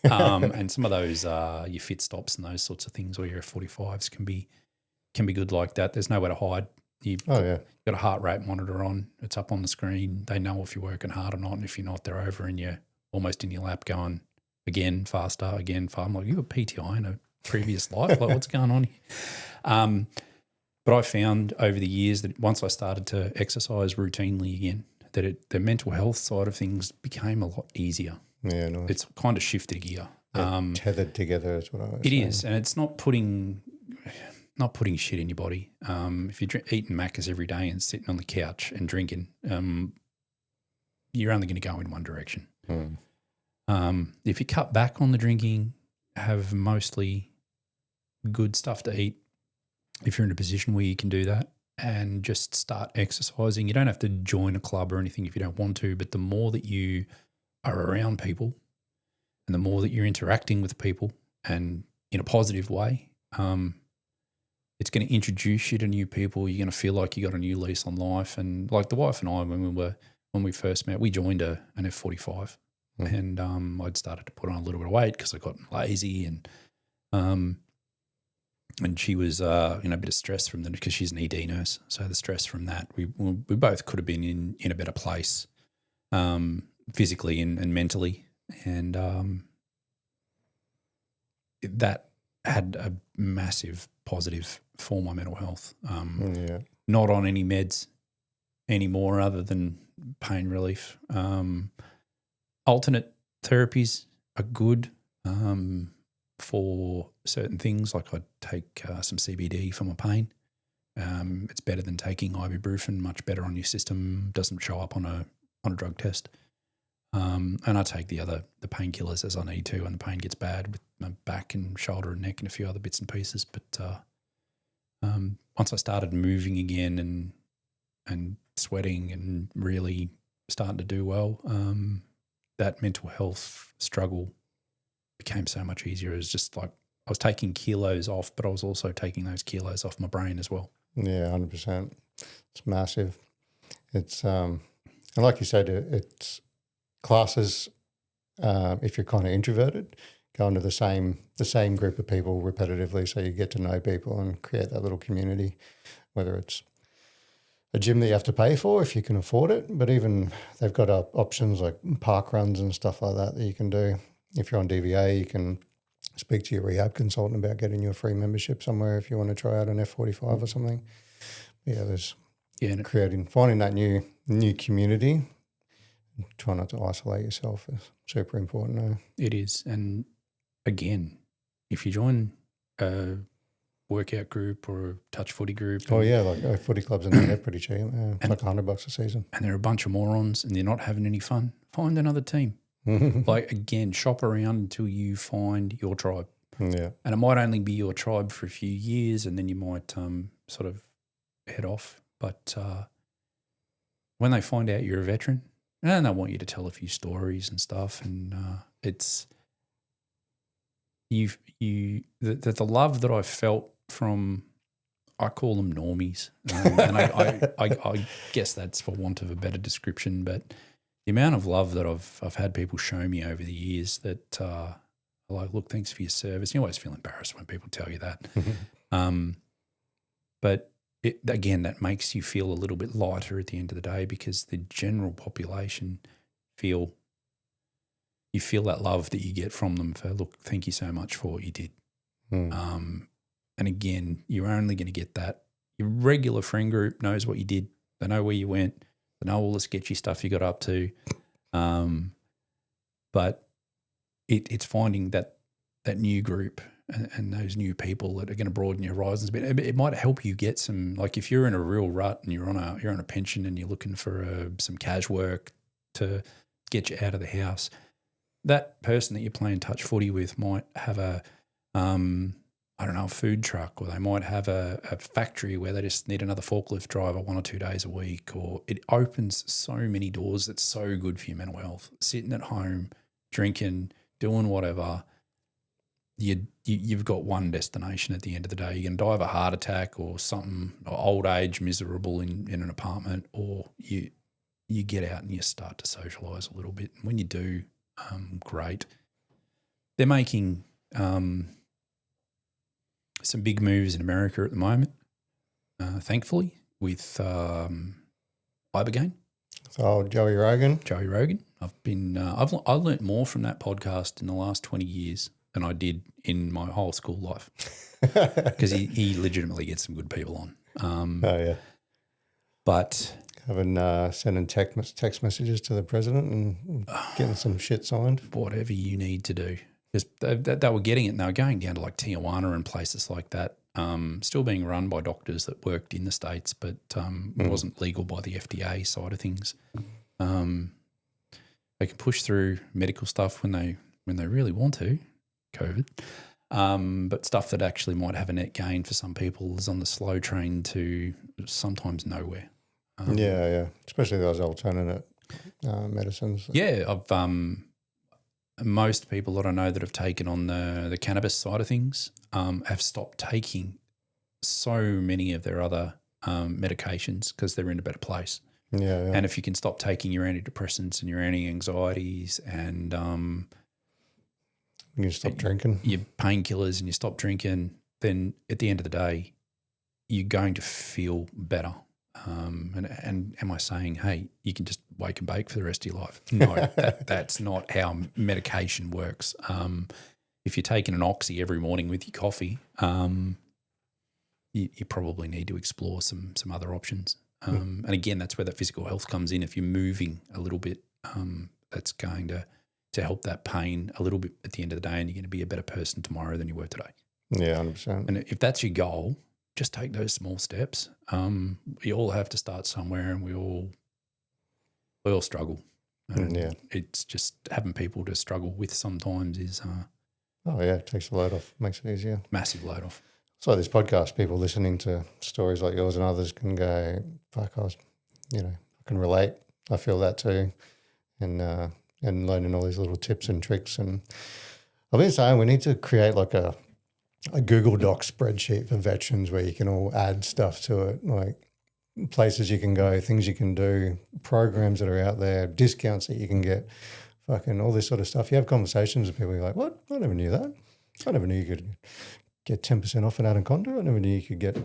And some of those your fit stops and those sorts of things, or your F45s can be good like that. There's nowhere to hide. You've got a heart rate monitor on. It's up on the screen. They know if you're working hard or not, and if you're not, they're over and you're almost in your lap going, again, faster, again, faster. I'm like, you got PTI in a previous life? Like, what's going on here? But I found over the years that once I started to exercise routinely again, that the mental health side of things became a lot easier. Yeah, nice. It's kind of shifted gear. Tethered together is what I was saying. It is, and it's not putting shit in your body. If you're eating Maccas every day and sitting on the couch and drinking, you're only going to go in one direction. If you cut back on the drinking, have mostly good stuff to eat, if you're in a position where you can do that, and just start exercising. You don't have to join a club or anything if you don't want to, but the more that you are around people and the more that you're interacting with people and in a positive way, it's going to introduce you to new people. You're going to feel like you got a new lease on life. And like the wife and I, when we first met, we joined an F45, and I'd started to put on a little bit of weight because I got lazy, and she was a bit of stress from that because she's an ED nurse. So the stress from that, we both could have been in a better place, physically and mentally, and that had a massive positive for my mental health. Not on any meds anymore other than pain relief. Alternate therapies are good for certain things. Like I'd take some CBD for my pain. It's better than taking ibuprofen, much better on your system, doesn't show up on a on a drug test. And I take the painkillers as I need to when the pain gets bad with my back and shoulder and neck and a few other bits and pieces. But once I started moving again and sweating and really starting to do well, that mental health struggle became so much easier. It was just like I was taking kilos off, but I was also taking those kilos off my brain as well. Yeah, 100%. It's massive. It's and like you said, it's classes. If you're kind of introverted, going to the same group of people repetitively, so you get to know people and create that little community. Whether it's a gym that you have to pay for if you can afford it, but even they've got options like park runs and stuff like that you can do. If you're on DVA, you can speak to your rehab consultant about getting you a free membership somewhere if you want to try out an F45 or something. Yeah, finding that new community. Try not to isolate yourself is super important. It is, and again, if you join a workout group or a touch footy group. Like footy clubs and they're pretty cheap. Yeah, it's like $100 a season. And they're a bunch of morons and they're not having any fun. Find another team. Like, again, shop around until you find your tribe. Yeah. And it might only be your tribe for a few years and then you might sort of head off. But when they find out you're a veteran, and they want you to tell a few stories and stuff, and it's the love that I felt from, I call them normies, and I guess that's for want of a better description, but the amount of love that I've had people show me over the years that are like, look, thanks for your service. You always feel embarrassed when people tell you that, but again, that makes you feel a little bit lighter at the end of the day because the general population you feel that love that you get from them for, look, thank you so much for what you did. And again, you're only going to get that. Your regular friend group knows what you did. They know where you went. They know all the sketchy stuff you got up to. But it's finding that new group and those new people that are going to broaden your horizons a bit. It might help you get some, like if you're in a real rut and you're on a pension and you're looking for some cash work to get you out of the house, that person that you're playing touch footy with might have a food truck, or they might have a factory where they just need another forklift driver 1 or 2 days a week, or it opens so many doors that's so good for your mental health. Sitting at home, drinking, doing whatever, you've got one destination at the end of the day. You're going to die of a heart attack or something, or old age, miserable in an apartment, or you get out and you start to socialise a little bit. And when you do, great. They're making some big moves in America at the moment, thankfully, with Ibogaine. So Joey Rogan. I learnt more from that podcast in the last 20 years than I did in my whole school life because he legitimately gets some good people on. But sending text messages to the president and getting some shit signed. Whatever you need to do. Because they were getting it and they were going down to like Tijuana and places like that, still being run by doctors that worked in the States, but it wasn't legal by the FDA side of things. They can push through medical stuff when they really want to, COVID, but stuff that actually might have a net gain for some people is on the slow train to sometimes nowhere. Especially those alternate medicines. Yeah, most people that I know that have taken on the cannabis side of things have stopped taking so many of their other medications because they're in a better place. Yeah. And if you can stop taking your antidepressants and your anti-anxieties and you stop drinking your painkillers and you stop drinking, then at the end of the day, you're going to feel better. And am I saying, hey, you can just wake and bake for the rest of your life? No, that's not how medication works. If you're taking an oxy every morning with your coffee, you probably need to explore some other options. And again, that's where that physical health comes in. If you're moving a little bit, that's going to help that pain a little bit at the end of the day, and you're going to be a better person tomorrow than you were today. Yeah, 100%. And if that's your goal, just take those small steps. We all have to start somewhere, and we all we all struggle. And Yeah. it's just having people to struggle with sometimes is Oh, yeah, it takes the load off, makes it easier. massive load off. So this podcast, people listening to stories like yours and others can go, fuck, I can relate. I feel that too. And learning all these little tips and tricks. And I've been saying we need to create like a Google Doc spreadsheet for veterans where you can all add stuff to it, like places you can go, things you can do, programs that are out there, discounts that you can get, fucking all this sort of stuff. You have conversations with people, you're like, what? I never knew that. I never knew you could get 10% off at Anaconda. I never knew you could get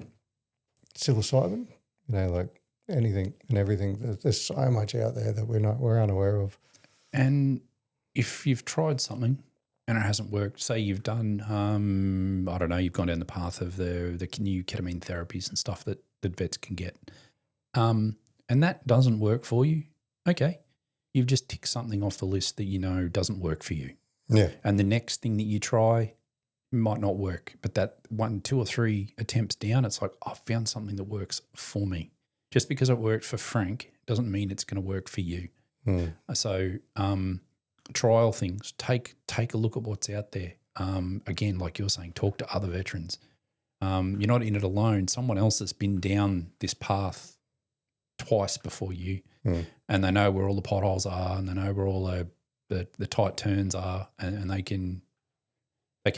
psilocybin. Like anything and everything. There's so much out there that we're unaware of. And if you've tried something and it hasn't worked, say you've done, I don't know, you've gone down the path of the new ketamine therapies and stuff that vets can get, and that doesn't work for you, okay, you've just ticked something off the list that doesn't work for you. Yeah. And the next thing that you try might not work, but that 1, 2 or 3 attempts down, it's like, I found something that works for me. Just because it worked for Frank doesn't mean it's going to work for you. So trial things, take a look at what's out there. Again, like you're saying, talk to other veterans. You're not in it alone. Someone else has been down this path twice before you, and they know where all the potholes are, and they know where all the tight turns are, and they can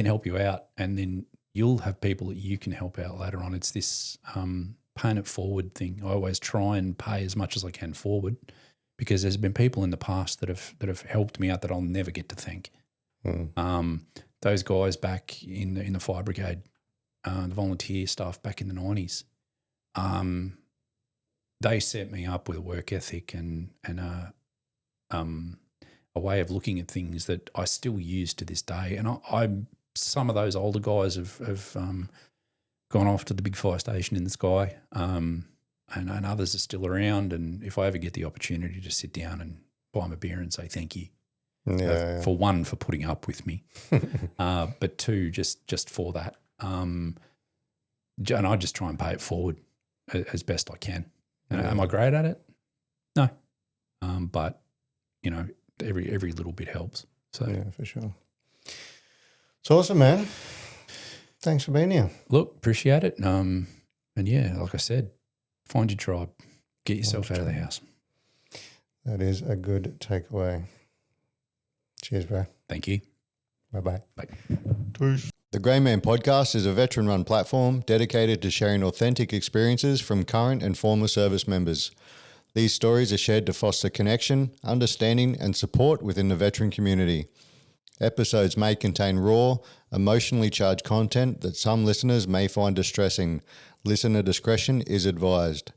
help you out. And then you'll have people that you can help out later on. It's this paying it forward thing. I always try and pay as much as I can forward, because there's been people in the past that have helped me out that I'll never get to thank. Those guys back in the fire brigade, the volunteer stuff back in the 90s, they set me up with a work ethic and a way of looking at things that I still use to this day. And I some of those older guys have gone off to the big fire station in the sky, and others are still around. And if I ever get the opportunity to sit down and buy them a beer and say thank you, for one, for putting up with me, but two, just for that. And I just try and pay it forward as best I can. Am I great at it? No. But, every little bit helps. So yeah, for sure. It's awesome, man. Thanks for being here. Look, appreciate it. And yeah, like I said, find your tribe. Get yourself out of the house. That is a good takeaway. Cheers, bro. Thank you. Bye-bye. Bye. The Grey Man Podcast is a veteran-run platform dedicated to sharing authentic experiences from current and former service members. These stories are shared to foster connection, understanding, and support within the veteran community. Episodes may contain raw, emotionally charged content that some listeners may find distressing. Listener discretion is advised.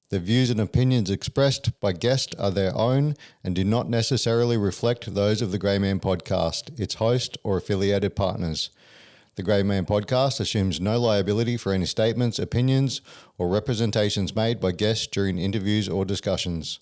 The views and opinions expressed by guests are their own and do not necessarily reflect those of the Grey Man Podcast, its host, or affiliated partners. The Grey Man Podcast assumes no liability for any statements, opinions, or representations made by guests during interviews or discussions.